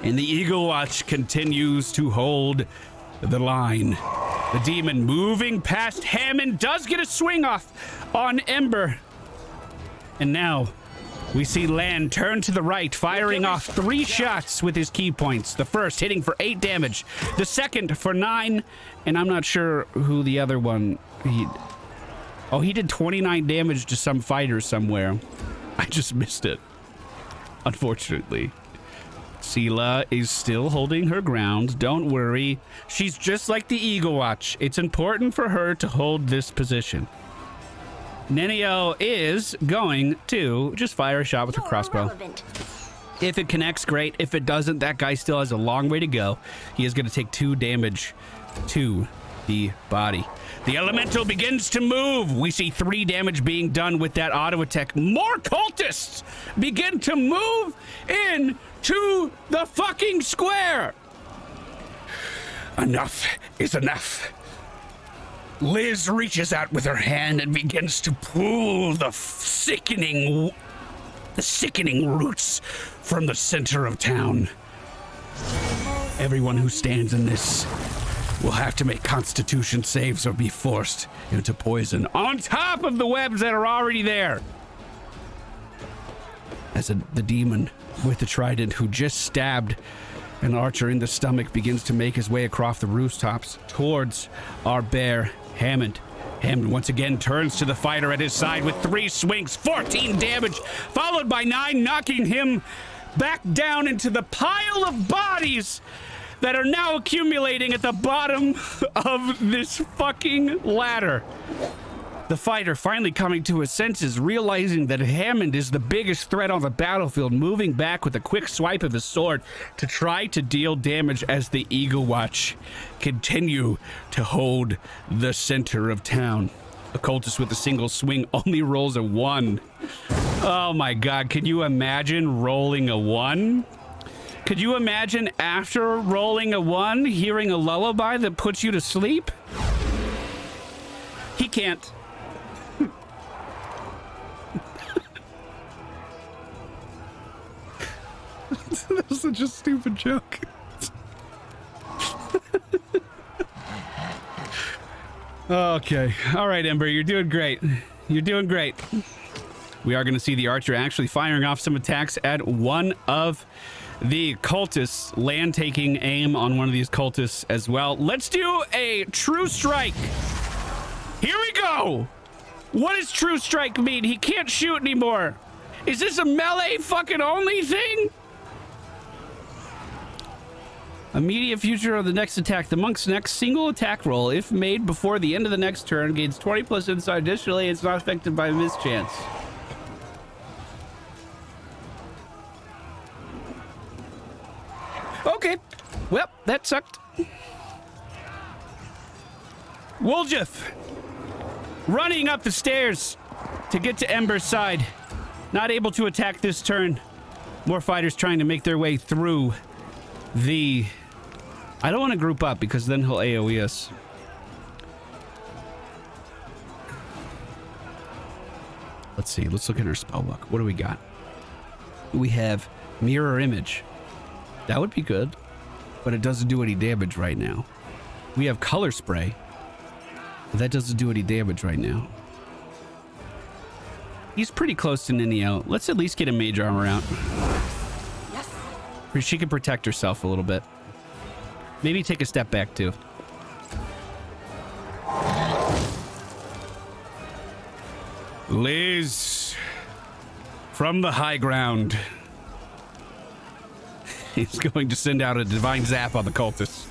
And the Eagle Watch continues to hold the line. The demon moving past Hammond does get a swing off on Ember. And now We see Lan turn to the right, firing off 3 shots with his key points. The first hitting for 8 damage, the second for 9, and I'm not sure who the other one. He did 29 damage to some fighter somewhere. I just missed it, unfortunately. Sela is still holding her ground. Don't worry. She's just like the Eagle Watch. It's important for her to hold this position. Nenio is going to just fire a shot with her crossbow. If it connects, great. If it doesn't, that guy still has a long way to go. He is going to take 2 damage to the body. The elemental begins to move. We see 3 damage being done with that auto attack. More cultists begin to move in to the fucking square. Enough is enough. Liz reaches out with her hand and begins to pull the sickening roots from the center of town. Everyone who stands in this will have to make constitution saves or be forced into poison on top of the webs that are already there. As the demon with the trident who just stabbed an archer in the stomach begins to make his way across the rooftops towards our bear, Hammond. Hammond once again turns to the fighter at his side with 3 swings, 14 damage, followed by 9, knocking him back down into the pile of bodies that are now accumulating at the bottom of this fucking ladder. The fighter finally coming to his senses, realizing that Hammond is the biggest threat on the battlefield, moving back with a quick swipe of his sword to try to deal damage as the Eagle Watch continue to hold the center of town. A cultist with a single swing only rolls a 1. Oh my god, can you imagine rolling a 1? Could you imagine after rolling a 1, hearing a lullaby that puts you to sleep? He can't. That was such a stupid joke. Okay. All right, Ember, you're doing great. You're doing great. We are going to see the archer actually firing off some attacks at one of the cultists. Land taking aim on one of these cultists as well. Let's do a true strike. Here we go. What does true strike mean? He can't shoot anymore. Is this a melee fucking only thing? Immediate future of the next attack. The monk's next single attack roll, if made before the end of the next turn, gains 20 plus insight. Additionally, it's not affected by mischance. Okay. Well, that sucked. Woljef running up the stairs to get to Ember's side. Not able to attack this turn. More fighters trying to make their way through the... I don't want to group up because then he'll AoE us. Let's see. Let's look at our spellbook. What do we got? We have Mirror Image. That would be good, but it doesn't do any damage right now. We have Color Spray, but that doesn't do any damage right now. He's pretty close to Ninio. Let's at least get a Mage Armor out. Yes. She can protect herself a little bit. Maybe take a step back too. Liz, from the high ground, he's going to send out a divine zap on the cultists.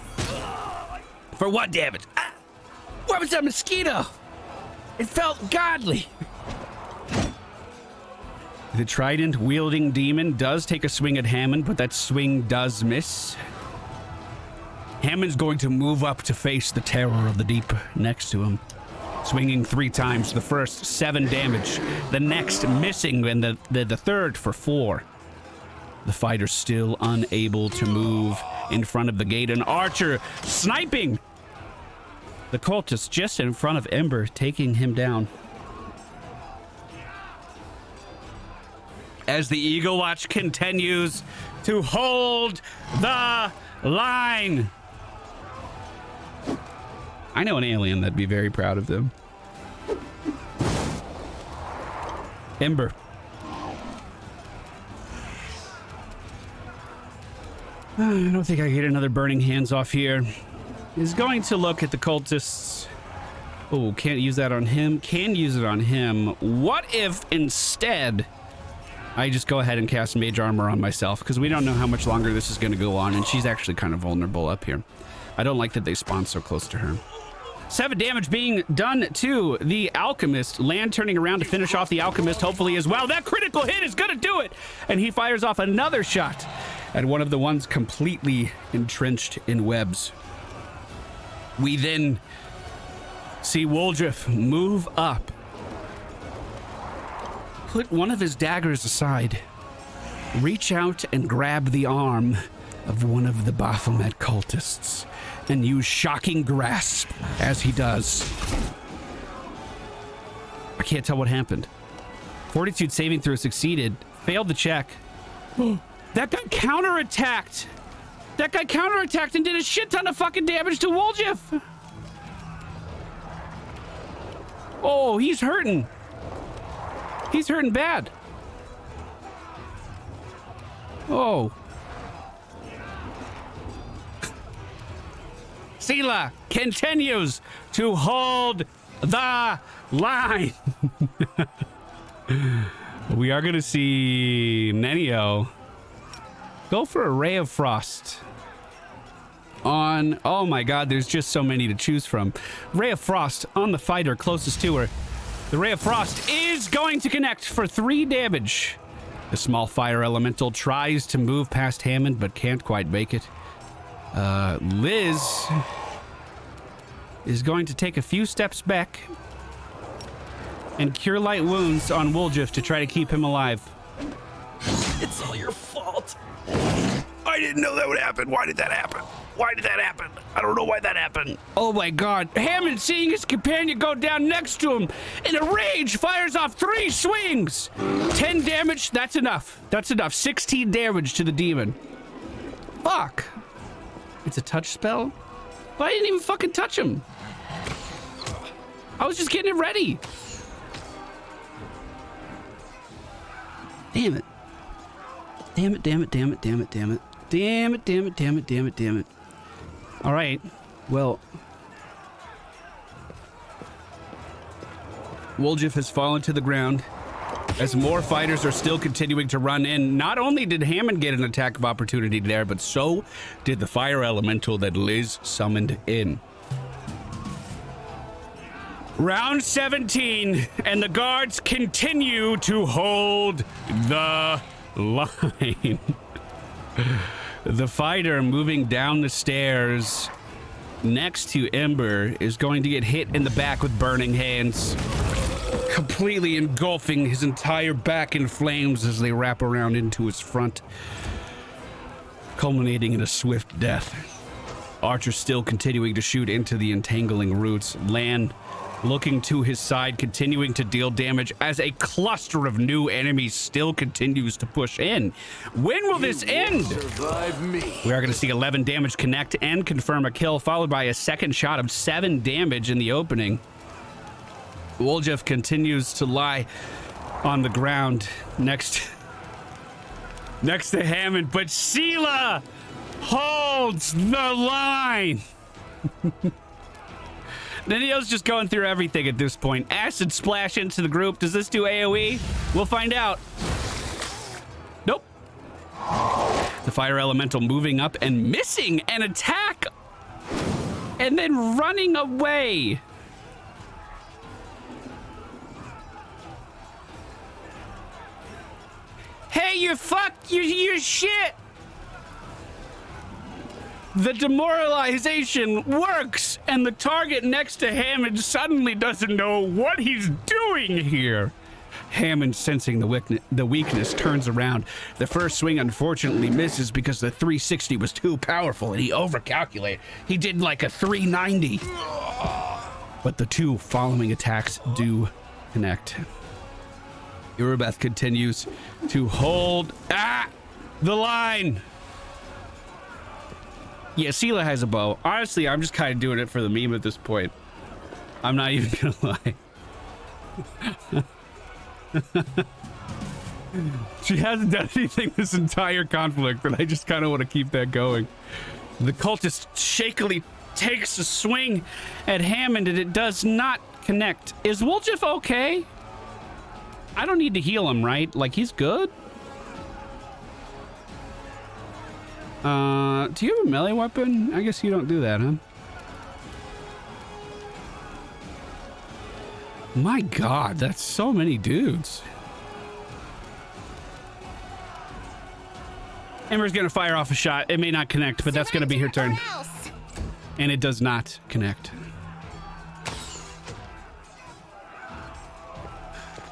For what damage? Ah, what was that mosquito? It felt godly. The trident wielding demon does take a swing at Hammond, but that swing does miss. Hammond's going to move up to face the terror of the deep next to him. Swinging 3 times. The first, 7 damage. The next, missing, and the third for 4. The fighter still unable to move in front of the gate. An archer sniping the cultist just in front of Ember, taking him down. As the Eagle Watch continues to hold the line. I know an alien that'd be very proud of them. I don't think I can get another burning hands off here. He's going to look at the cultists. Oh, can't use that on him. Can use it on him. What if instead I just go ahead and cast Mage Armor on myself? Because we don't know how much longer this is going to go on, and she's actually kind of vulnerable up here. I don't like that they spawn so close to her. 7 damage being done to the Alchemist. Land turning around to finish off the Alchemist, hopefully as well. That critical hit is going to do it! And he fires off another shot at one of the ones completely entrenched in webs. We then see Woldriff move up, put one of his daggers aside, reach out and grab the arm of one of the Baphomet cultists, and use Shocking Grasp as he does. I can't tell what happened. Fortitude saving throw succeeded. Failed the check. That guy counterattacked. That guy counterattacked and did a shit ton of fucking damage to Woldriff. Oh, he's hurting. He's hurting bad. Oh. Sela continues to hold the line. We are going to see Nenio go for a Ray of Frost on... Oh my god, there's just so many to choose from. Ray of Frost on the fighter closest to her. The Ray of Frost is going to connect for 3 damage. The small fire elemental tries to move past Hammond, but can't quite make it. Liz is going to take a few steps back and cure light wounds on Woldriff to try to keep him alive. It's all your fault. I didn't know that would happen. Why did that happen? Why did that happen? I don't know why that happened. Oh my god. Hammond, seeing his companion go down next to him, in a rage, fires off 3 swings. 10 damage. That's enough. That's enough. 16 damage to the demon. Fuck. It's a touch spell? But I didn't even fucking touch him. I was just getting it ready. Damn it. Damn it, damn it, damn it, damn it, damn it. Damn it, damn it, damn it, damn it, damn it. All right. Well, Woldriff has fallen to the ground as more fighters are still continuing to run in. Not only did Hammond get an attack of opportunity there, but so did the fire elemental that Liz summoned in. Round 17, and the guards continue to hold the line. The fighter moving down the stairs next to Ember is going to get hit in the back with burning hands, completely engulfing his entire back in flames as they wrap around into his front, culminating in a swift death. Archer still continuing to shoot into the entangling roots. Lan looking to his side, continuing to deal damage as a cluster of new enemies still continues to push in. When will this end? We are going to see 11 damage connect and confirm a kill, followed by a second shot of 7 damage in the opening. Woldriff continues to lie on the ground next to Hammond, but Sela holds the line. Nenio's just going through everything at this point. Acid splash into the group. Does this do AoE? We'll find out. Nope. The fire elemental moving up and missing an attack and then running away. Hey, you shit! The demoralization works, and the target next to Hammond suddenly doesn't know what he's doing here. Hammond, sensing the weakness, turns around. The first swing unfortunately misses because the 360 was too powerful, and he overcalculated. He did like a 390. But the 2 following attacks do connect. Irubeth continues to hold the line. Yeah, Sela has a bow. Honestly, I'm just kind of doing it for the meme at this point. I'm not even gonna lie. She hasn't done anything this entire conflict, but I just kind of want to keep that going. The cultist shakily takes a swing at Hammond, and it does not connect. Is Woljif okay? I don't need to heal him, right? Like, he's good? Do you have a melee weapon? I guess you don't do that, huh? My God, that's so many dudes. Ember's gonna fire off a shot. It may not connect, but that's gonna be her turn. And it does not connect.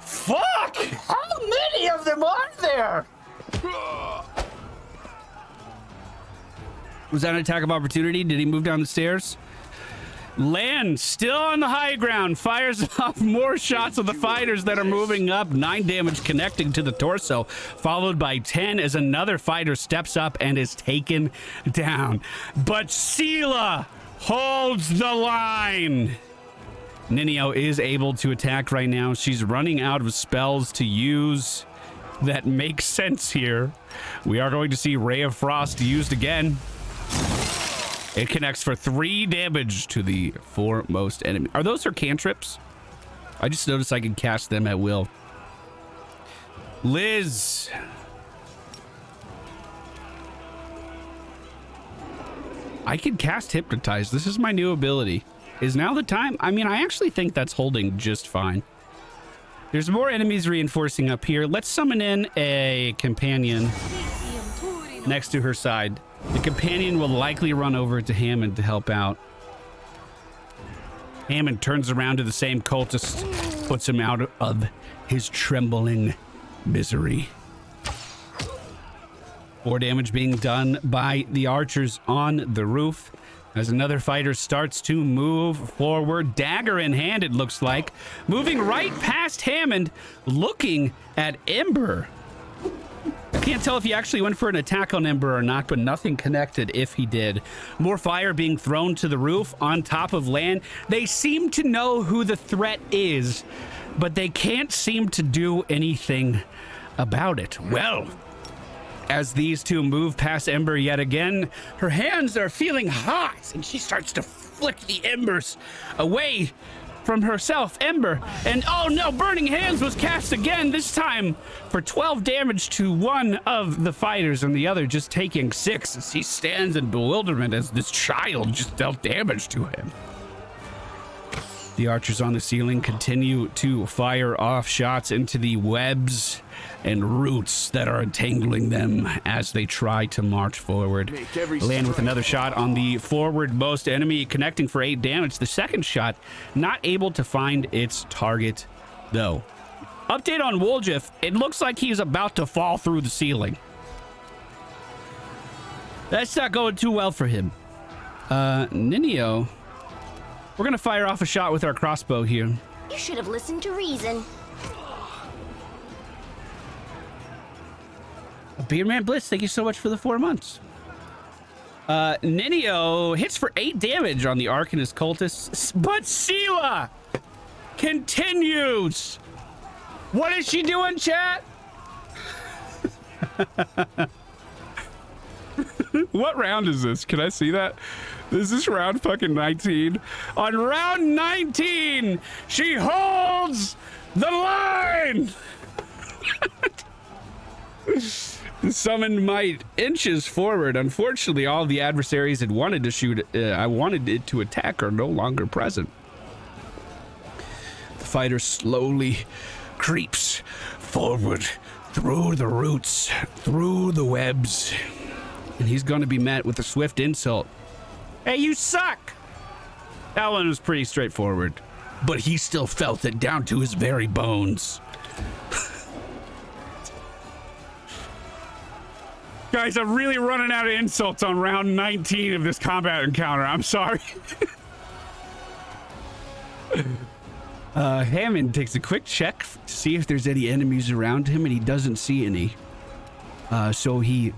Fuck! How many of them are there? Was that an attack of opportunity? Did he move down the stairs? Lan, still on the high ground, fires off more shots of the fighters that are moving up. 9 damage connecting to the torso, followed by 10 as another fighter steps up and is taken down. But Sela holds the line. Ninio is able to attack right now. She's running out of spells to use. That makes sense here. We are going to see Ray of Frost used again. It connects for 3 damage to the foremost enemy. Are those her cantrips? I just noticed I can cast them at will. Liz. I can cast Hypnotize. This is my new ability. Is now the time? I mean, I actually think that's holding just fine. There's more enemies reinforcing up here. Let's summon in a companion next to her side. The companion will likely run over to Hammond to help out. Hammond turns around to the same cultist, puts him out of his trembling misery. 4 damage being done by the archers on the roof as another fighter starts to move forward, dagger in hand, it looks like, moving right past Hammond, looking at Ember. I can't tell if he actually went for an attack on Ember or not, but nothing connected if he did. More fire being thrown to the roof on top of Lan. They seem to know who the threat is, but they can't seem to do anything about it. Well, as these two move past Ember yet again, her hands are feeling hot, and she starts to flick the embers away from herself, Ember. And oh no, Burning Hands was cast again, this time for 12 damage to one of the fighters, and the other just taking 6 as he stands in bewilderment as this child just dealt damage to him. The archers on the ceiling continue to fire off shots into the webs and roots that are entangling them as they try to march forward. Land with another shot on the forwardmost enemy, connecting for 8 damage. The second shot not able to find its target, though. Update on Woljif. It looks like he's about to fall through the ceiling. That's not going too well for him. Ninio, we're going to fire off a shot with our crossbow here. You should have listened to reason. Beerman Blitz, thank you so much for the 4 months. Ninio hits for 8 damage on the Arcanist cultists, but Sela continues. What is she doing, chat? What round is this? Can I see that? This is round fucking 19. On round 19, she holds the line. The summoned might inches forward. Unfortunately, all the adversaries had wanted to shoot. I wanted it to attack are no longer present. The fighter slowly creeps forward through the roots, through the webs, and he's going to be met with a swift insult. Hey, you suck! That one was pretty straightforward, but he still felt it down to his very bones. Guys, I'm really running out of insults on round 19 of this combat encounter. I'm sorry. Hammond takes a quick check to see if there's any enemies around him, and he doesn't see any. So he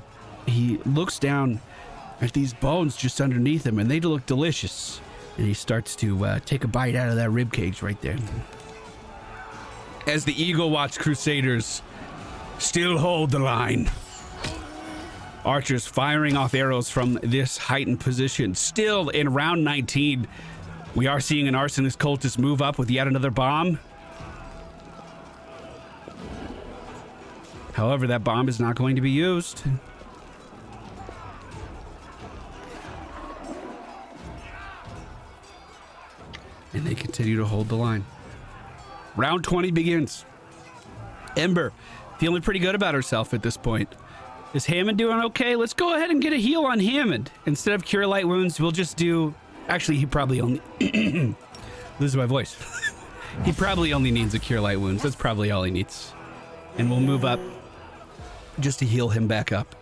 looks down at these bones just underneath him, and they look delicious. And he starts to take a bite out of that rib cage right there. As the Eagle Watch Crusaders Still hold the line. Archers firing off arrows from this heightened position. Still in round 19. We are seeing an arsonist cultist move up with yet another bomb. However, that bomb is not going to be used. And they continue to hold the line. Round 20 begins. Ember feeling pretty good about herself at this point. Is Hammond doing okay? Let's go ahead and get a heal on Hammond. Instead of cure light wounds, we'll just do... Actually, he probably only... Lose my voice. He probably only needs a cure light wounds. That's probably all he needs. And we'll move up just to heal him back up.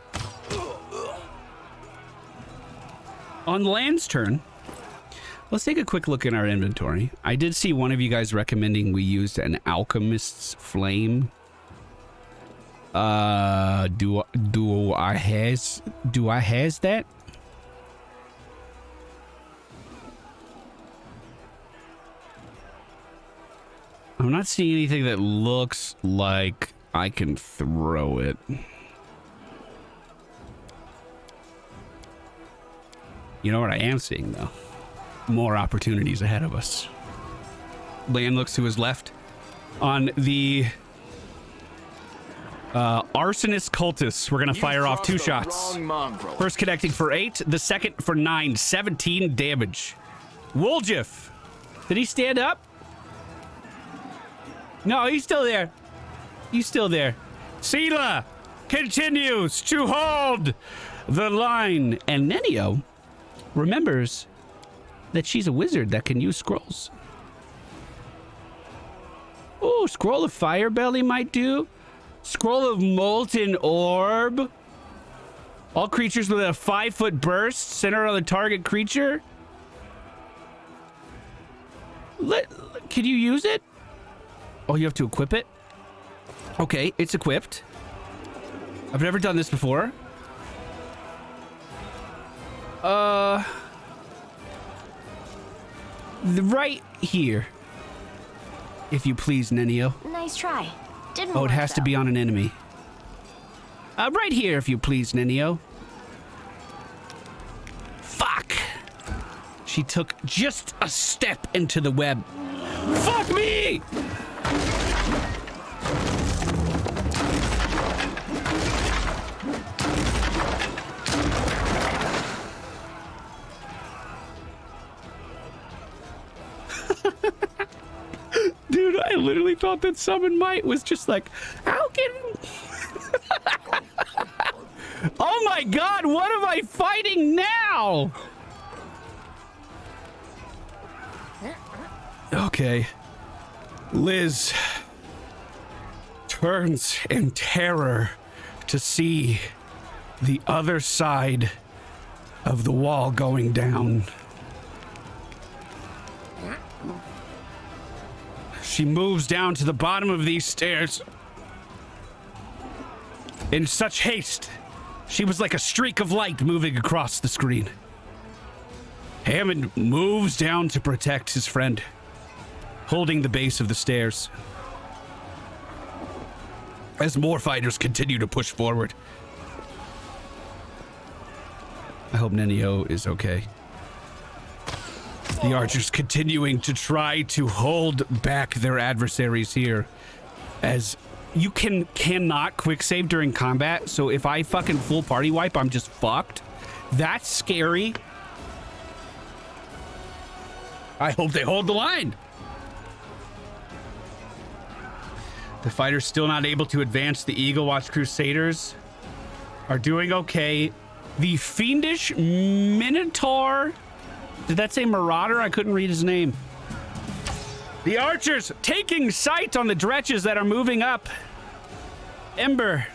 On Land's turn, let's take a quick look in our inventory. I did see one of you guys recommending we used an alchemist's flame. Do I has that? I'm not seeing anything that looks like I can throw it. You know what I am seeing, though? More opportunities ahead of us. Land looks to his left. On the arsonist cultists, we're going to fire off 2 shots. First connecting for 8, the second for 9, 17 damage. Woljif, did he stand up? No, he's still there. He's still there. Sela continues to hold the line. And Nenio remembers that she's a wizard that can use scrolls. Oh, Scroll of Firebelly might do. Scroll of Molten Orb. All creatures with a 5-foot burst centered on the target creature. Can you use it? Oh, you have to equip it? Okay, it's equipped. I've never done this before. Right here. If you please, Nenio. Nice try. Didn't Oh, it work, has to though. be on an enemy. Right here, if you please, Nenio. Fuck! She took just a step into the web. Fuck me! Dude, I literally thought that Summon Might was just like, how can... Oh my god, what am I fighting now? Okay. Liz turns in terror to see the other side of the wall going down. She moves down to the bottom of these stairs in such haste. She was like a streak of light moving across the screen. Hammond moves down to protect his friend, holding the base of the stairs. As more fighters continue to push forward. I hope Nenio is okay. The archers continuing to try to hold back their adversaries here. As you cannot quick save during combat, so if I fucking full party wipe, I'm just fucked. That's scary. I hope they hold the line. The fighters still not able to advance. The Eagle Watch Crusaders are doing okay. The Fiendish Minotaur... Did that say Marauder? I couldn't read his name. The archers taking sight on the dretches that are moving up. Ember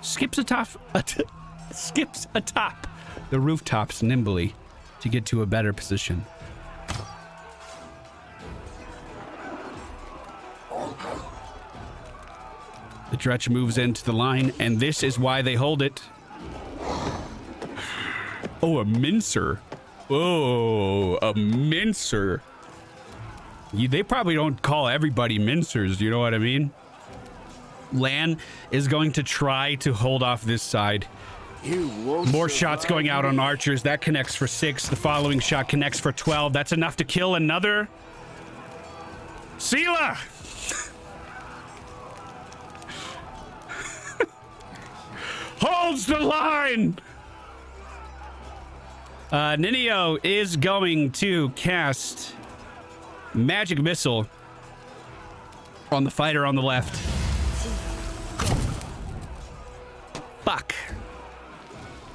skips atop the rooftops nimbly to get to a better position. The dretch moves into the line, and this is why they hold it. Oh, a mincer. Oh, a mincer. They probably don't call everybody mincers, you know what I mean? Lan is going to try to hold off this side. More shots going out on archers. That connects for 6. The following shot connects for 12. That's enough to kill another. Sela! Holds the line! Ninio is going to cast Magic Missile on the fighter on the left. Fuck.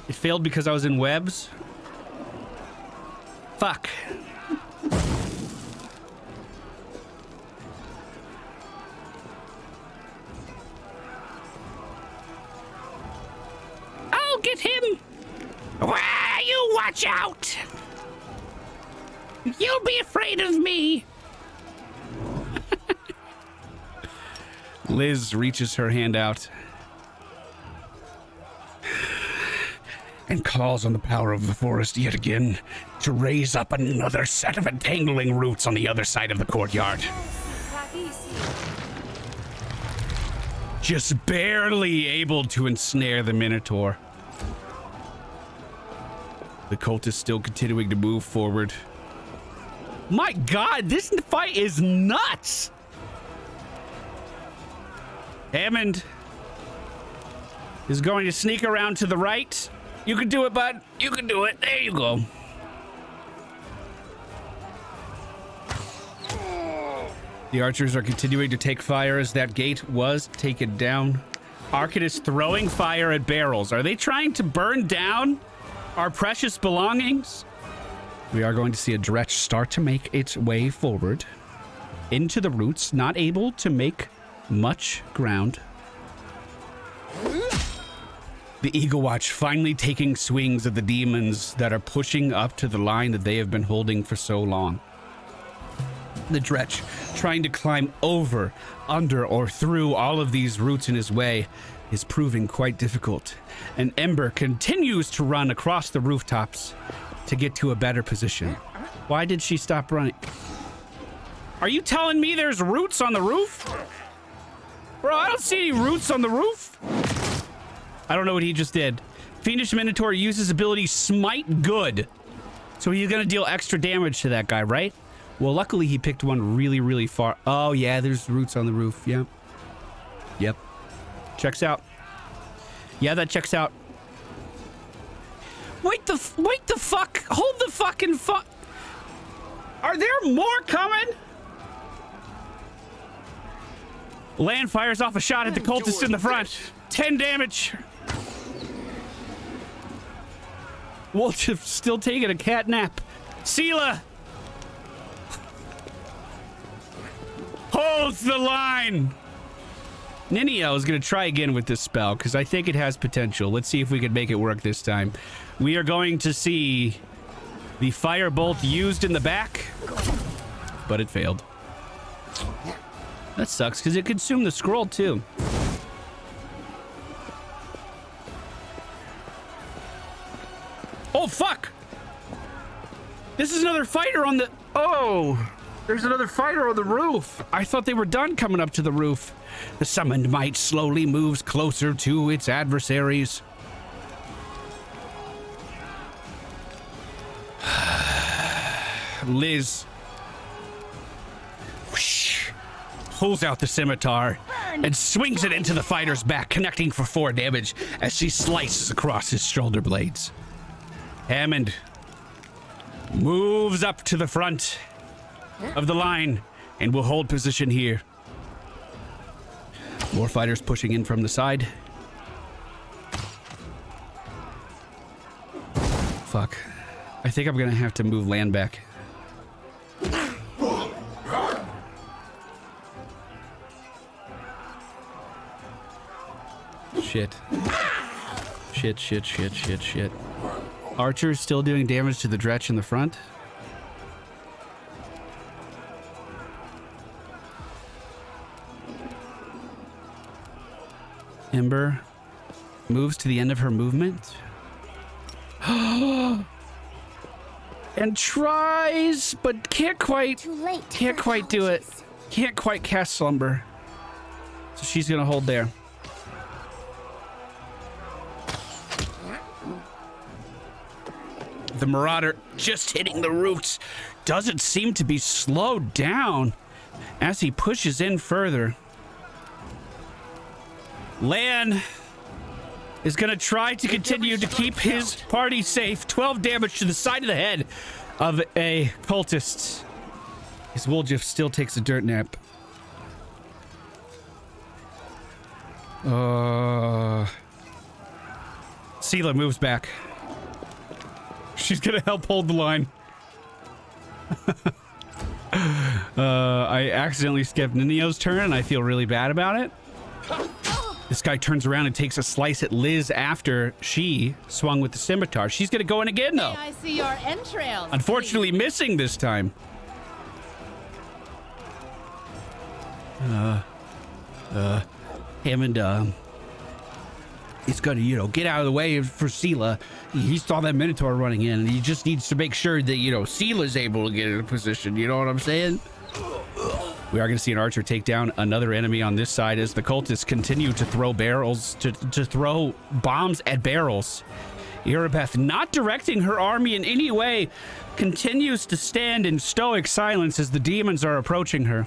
It failed because I was in webs. Fuck. I'll get him. You watch out. You'll be afraid of me. Liz reaches her hand out and calls on the power of the forest yet again to raise up another set of entangling roots on the other side of the courtyard. Just barely able to ensnare the Minotaur. The cult is still continuing to move forward. My God, this fight is nuts! Hammond is going to sneak around to the right. You can do it, bud. You can do it. There you go. The archers are continuing to take fire as that gate was taken down. Arcade is throwing fire at barrels. Are they trying to burn down our precious belongings? We are going to see a dretch start to make its way forward into the roots, not able to make much ground. The Eagle Watch finally taking swings at the demons that are pushing up to the line that they have been holding for so long. The dretch trying to climb over, under, or through all of these roots in his way is proving quite difficult. And Ember continues to run across the rooftops to get to a better position. Why did she stop running? Are you telling me there's roots on the roof? Bro, I don't see any roots on the roof. I don't know what he just did. Fiendish Minotaur uses ability Smite Good. So he's gonna deal extra damage to that guy, right? Well, luckily he picked one really, really far. Oh yeah, there's roots on the roof. Yeah. Yep. Checks out. Yeah, that checks out. Wait the fuck. Hold the fucking fuck. Are there more coming? Lan fires off a shot at the cultist in the front. 10 damage. Wolf still taking a cat nap. Sela holds the line. Ninio is going to try again with this spell because I think it has potential. Let's see if we can make it work this time. We are going to see the firebolt used in the back, but it failed. That sucks because it consumed the scroll too. Oh, fuck! This is another fighter on the... Oh! There's another fighter on the roof. I thought they were done coming up to the roof. The summoned might slowly moves closer to its adversaries. Liz whoosh, pulls out the scimitar and swings it into the fighter's back, connecting for 4 damage as she slices across his shoulder blades. Hammond moves up to the front of the line and will hold position here. More fighters pushing in from the side. Fuck. I think I'm gonna have to move Lan back. Shit. Shit. Archer's still doing damage to the dretch in the front. Ember moves to the end of her movement. and tries, but can't quite. Too late. Can't for quite do it. apologies. Can't quite cast Slumber. So she's gonna hold there. The Marauder just hitting the roots. Doesn't seem to be slowed down as he pushes in further. Lan is gonna try to continue to keep his party safe. 12 damage to the side of the head of a cultist. His Woljif still takes a dirt nap. Sela moves back. She's gonna help hold the line. I accidentally skipped Ninio's turn and I feel really bad about it. This guy turns around and takes a slice at Liz after she swung with the scimitar. She's gonna go in again though. I see your entrails. Unfortunately missing this time. Hammond, he's gonna, you know, get out of the way for Sela. He saw that Minotaur running in, and he just needs to make sure that, you know, Sela's able to get in a position. You know what I'm saying? We are gonna see an archer take down another enemy on this side as the cultists continue to throw barrels, to throw bombs at barrels. Erebeth, not directing her army in any way, continues to stand in stoic silence as the demons are approaching her.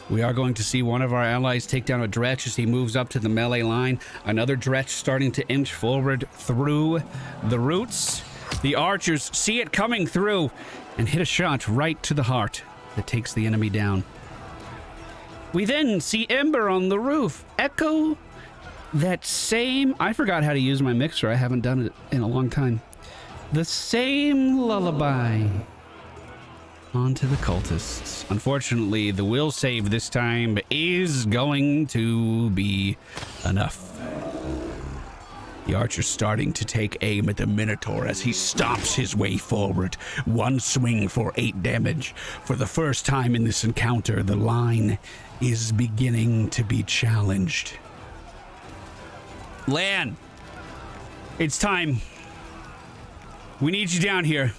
We are going to see one of our allies take down a Dretch as he moves up to the melee line. Another Dretch starting to inch forward through the roots. The archers see it coming through and hit a shot right to the heart that takes the enemy down. We then see Ember on the roof echo that same... I forgot how to use my mixer. I haven't done it in a long time. The same lullaby onto the cultists. Unfortunately, the will save this time is going to be enough. The archer's starting to take aim at the Minotaur as he stomps his way forward. One swing for 8 damage. For the first time in this encounter, the line is beginning to be challenged. Lan, it's time. We need you down here.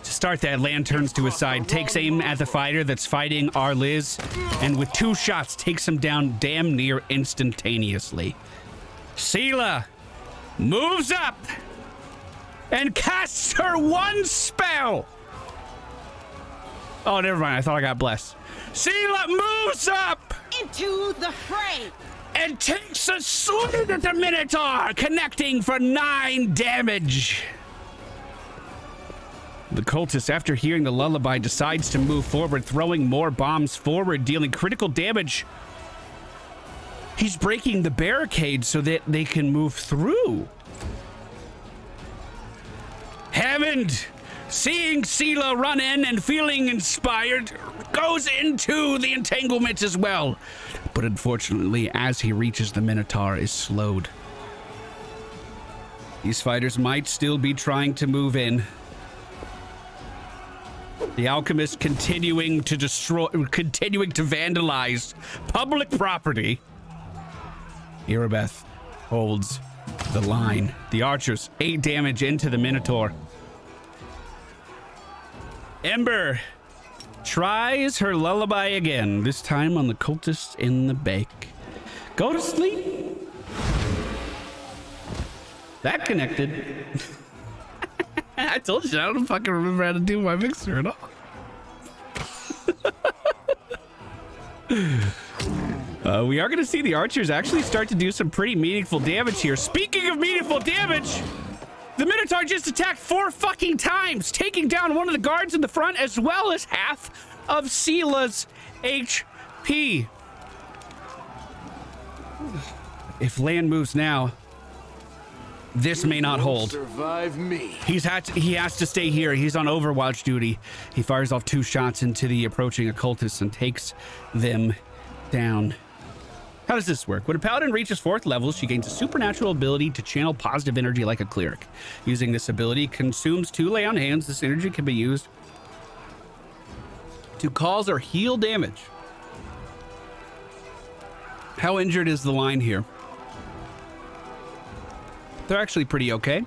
To start that, Lan turns to his side, takes aim at the fighter that's fighting our Liz, and with 2 shots takes him down damn near instantaneously. Sela moves up and casts her 1 spell. Oh, never mind. I thought I got blessed. Sela moves up Into the fray. and takes a swing at the Minotaur, connecting for 9 damage. The cultist, after hearing the lullaby, decides to move forward, throwing more bombs forward, dealing critical damage. He's breaking the barricade so that they can move through. Hammond, seeing Sela run in and feeling inspired, goes into the entanglement as well. But unfortunately, as he reaches the Minotaur, is slowed. These fighters might still be trying to move in. The alchemist continuing to destroy, continuing to vandalize public property. Erebeth holds the line. The archers, 8 damage into the Minotaur. Ember tries her lullaby again, this time on the cultists in the bake. Go to sleep. That connected. I told you, I don't fucking remember how to do my mixer at all. We are going to see the archers actually start to do some pretty meaningful damage here. Speaking of meaningful damage, the Minotaur just attacked 4 fucking times, taking down one of the guards in the front as well as half of Sela's HP. If Lan moves now, this may not hold. Survive me. He has to stay here. He's on overwatch duty. He fires off 2 shots into the approaching occultists and takes them down. How does this work? When a paladin reaches 4th level, she gains a supernatural ability to channel positive energy like a cleric. Using this ability consumes 2 lay on hands. This energy can be used to cause or heal damage. How injured is the line here? They're actually pretty okay.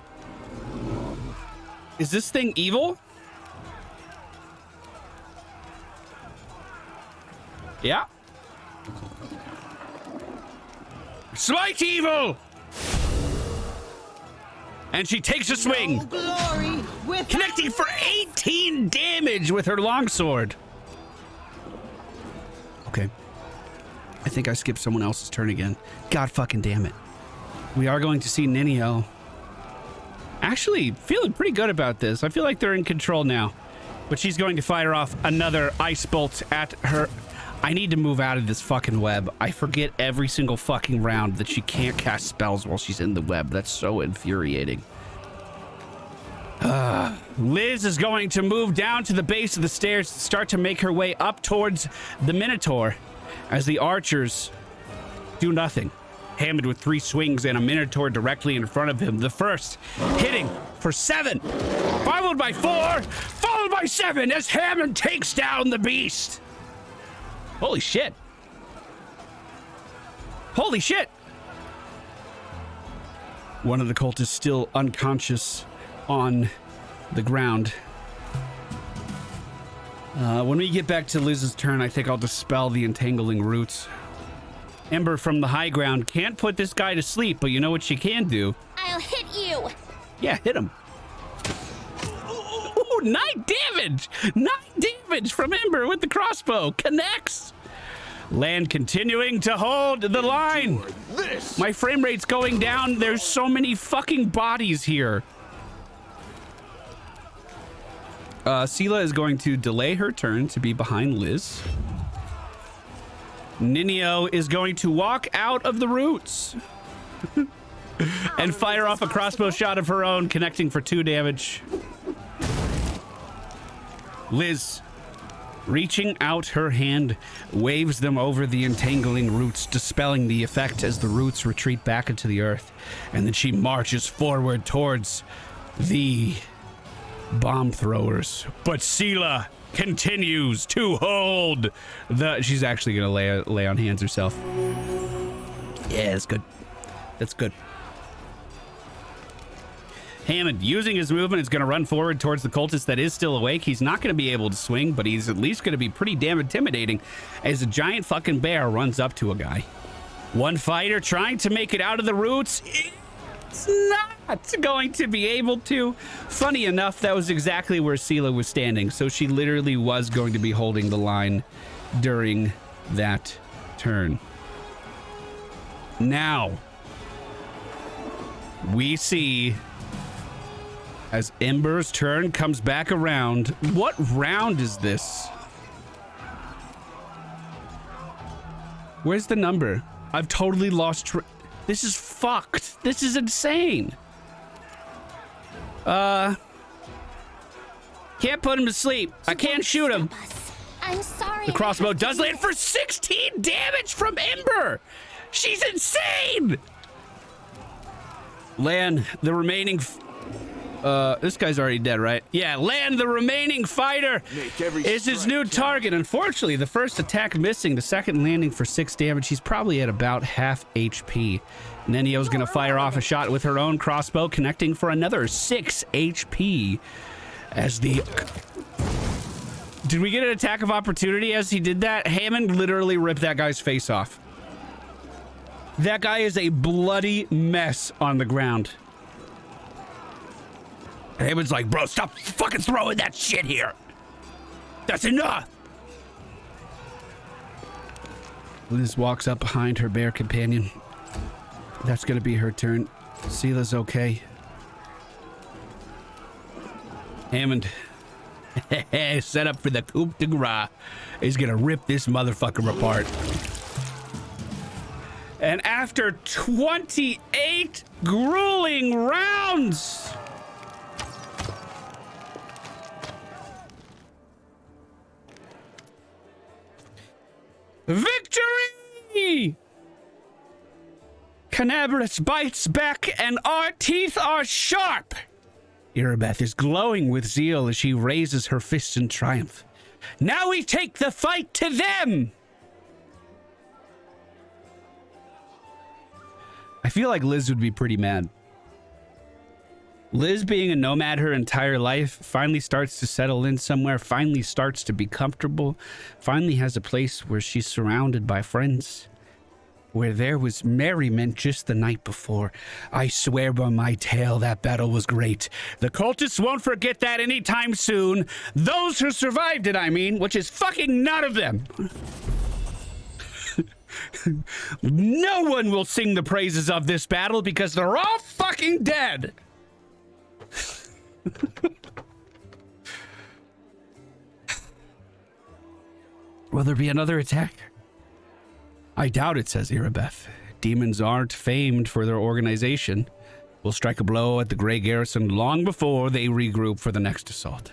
Is this thing evil? Yeah. Smite evil! And she takes a swing. No glory without Connecting for 18 damage with her longsword. Okay. I think I skipped someone else's turn again. God fucking damn it. We are going to see Ninio. Actually, feeling pretty good about this. I feel like they're in control now. But she's going to fire off another ice bolt at her. I need to move out of this fucking web. I forget every single fucking round that she can't cast spells while she's in the web. That's so infuriating. Liz is going to move down to the base of the stairs to start to make her way up towards the Minotaur as the archers do nothing. Hammond with 3 swings and a Minotaur directly in front of him. The first hitting for 7, followed by 4, followed by 7 as Hammond takes down the beast. Holy shit. Holy shit. One of the cultists still unconscious on the ground. When we get back to Liz's turn, I think I'll dispel the entangling roots. Ember from the high ground can't put this guy to sleep, but you know what she can do? I'll hit you. Yeah, hit him. Ooh, 9 damage! 9 damage from Ember with the crossbow. Connects. Land continuing to hold the line. My frame rate's going down. There's so many fucking bodies here. Sela is going to delay her turn to be behind Liz. Ninio is going to walk out of the roots and fire off a crossbow shot of her own, connecting for 2 damage. Liz, reaching out her hand, waves them over the entangling roots, dispelling the effect as the roots retreat back into the earth. And then she marches forward towards the bomb throwers. But Sela continues to hold the... She's actually going to lay on hands herself. Yeah, that's good. That's good. Hammond, using his movement, is going to run forward towards the cultist that is still awake. He's not going to be able to swing, but he's at least going to be pretty damn intimidating as a giant fucking bear runs up to a guy. One fighter trying to make it out of the roots. It's not going to be able to. Funny enough, that was exactly where Sela was standing, so she literally was going to be holding the line during that turn. Now, we see... as Ember's turn comes back around. What round is this? Where's the number? I've totally lost this is fucked. This is insane. Can't put him to sleep. I can't shoot him. I'm sorry. The crossbow does land for 16 damage from Ember. She's insane. Lan, the remaining... this guy's already dead, right? Yeah, Land, the remaining fighter, is his new target. Unfortunately, the first attack missing, the second landing for 6 damage. He's probably at about half HP. Nenio's gonna fire off a shot with her own crossbow, connecting for another 6 HP. As the... Did we get an attack of opportunity as he did that? Hammond literally ripped that guy's face off. That guy is a bloody mess on the ground. Hammond's like, bro, stop fucking throwing that shit here. That's enough. Liz walks up behind her bear companion. That's gonna be her turn. Sela's okay. Hammond, set up for the coup de grace, is gonna rip this motherfucker apart. And after 28 grueling rounds, victory! Canabras bites back and our teeth are sharp. Irabeth is glowing with zeal as she raises her fist in triumph. Now we take the fight to them! I feel like Liz would be pretty mad. Liz, being a nomad her entire life, finally starts to settle in somewhere, finally starts to be comfortable, finally has a place where she's surrounded by friends, where there was merriment just the night before. I swear by my tail that battle was great. The cultists won't forget that anytime soon. Those who survived it, I mean, which is fucking none of them. No one will sing the praises of this battle because they're all fucking dead. Will there be another attack? I doubt it, says Irabeth. Demons aren't famed for their organization. We'll strike a blow at the Grey Garrison long before they regroup for the next assault.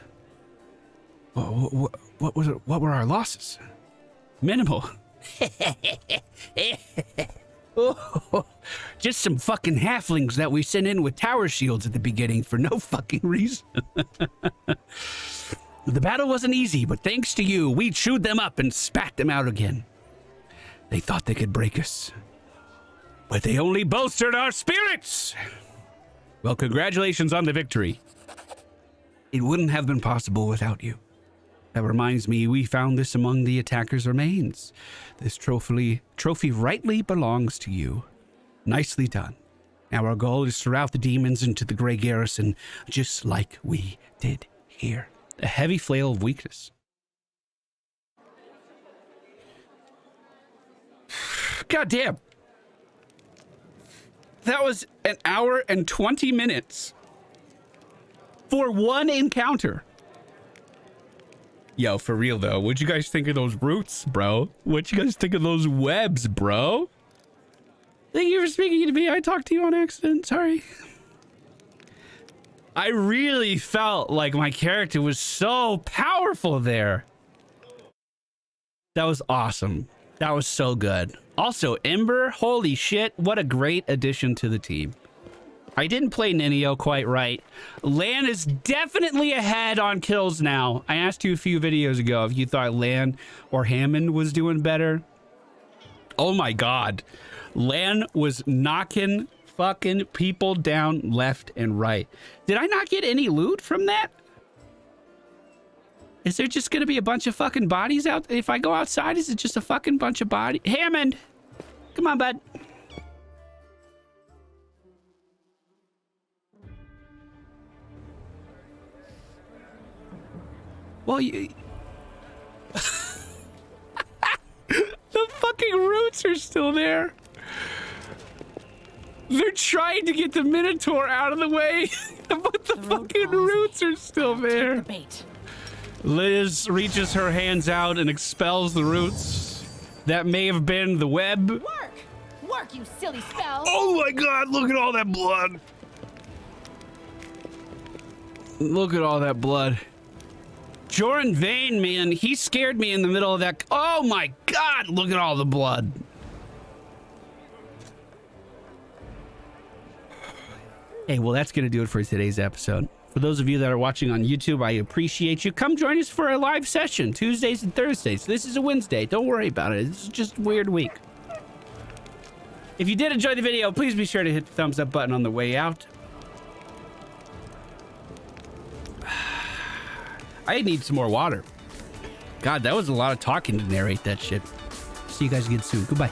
What were our losses? Minimal. Just some fucking halflings that we sent in with tower shields at the beginning for no fucking reason. The battle wasn't easy, but thanks to you, we chewed them up and spat them out again. They thought they could break us, but they only bolstered our spirits. Well, congratulations on the victory. It wouldn't have been possible without you. That reminds me, we found this among the attackers' remains. This trophy rightly belongs to you. Nicely done. Now our goal is to rout the demons into the Grey Garrison, just like we did here. A heavy flail of weakness. God damn. That was an hour and 20 minutes for one encounter. Yo, for real though, what'd you guys think of those roots, bro? What'd you guys think of those webs, bro? Thank you for speaking to me. I talked to you on accident. Sorry. I really felt like my character was so powerful there. That was awesome. That was so good. Also, Ember, holy shit, what a great addition to the team. I didn't play Ninio quite right. Lan is definitely ahead on kills now. I asked you a few videos ago if you thought Lan or Hammond was doing better. Oh my god. Lan was knocking fucking people down left and right. Did I not get any loot from that? Is there just gonna be a bunch of fucking bodies out? If I go outside, is it just a fucking bunch of bodies? Hammond! Come on, bud. Well, you... The fucking roots are still there. They're trying to get the Minotaur out of the way, but the fucking roots are still there. Liz reaches her hands out and expels the roots. That may have been the web. Work, you silly spell. Oh my god, look at all that blood. Look at all that blood. Joran Vane, man, he scared me in the middle of that. Oh my god, look at all the blood. Hey, well, that's going to do it for today's episode. For those of you that are watching on YouTube, I appreciate you. Come join us for a live session Tuesdays and Thursdays. This is a Wednesday. Don't worry about it. This is just a weird week. If you did enjoy the video, please be sure to hit the thumbs up button on the way out. I need some more water. God, that was a lot of talking to narrate that shit. See you guys again soon. Goodbye.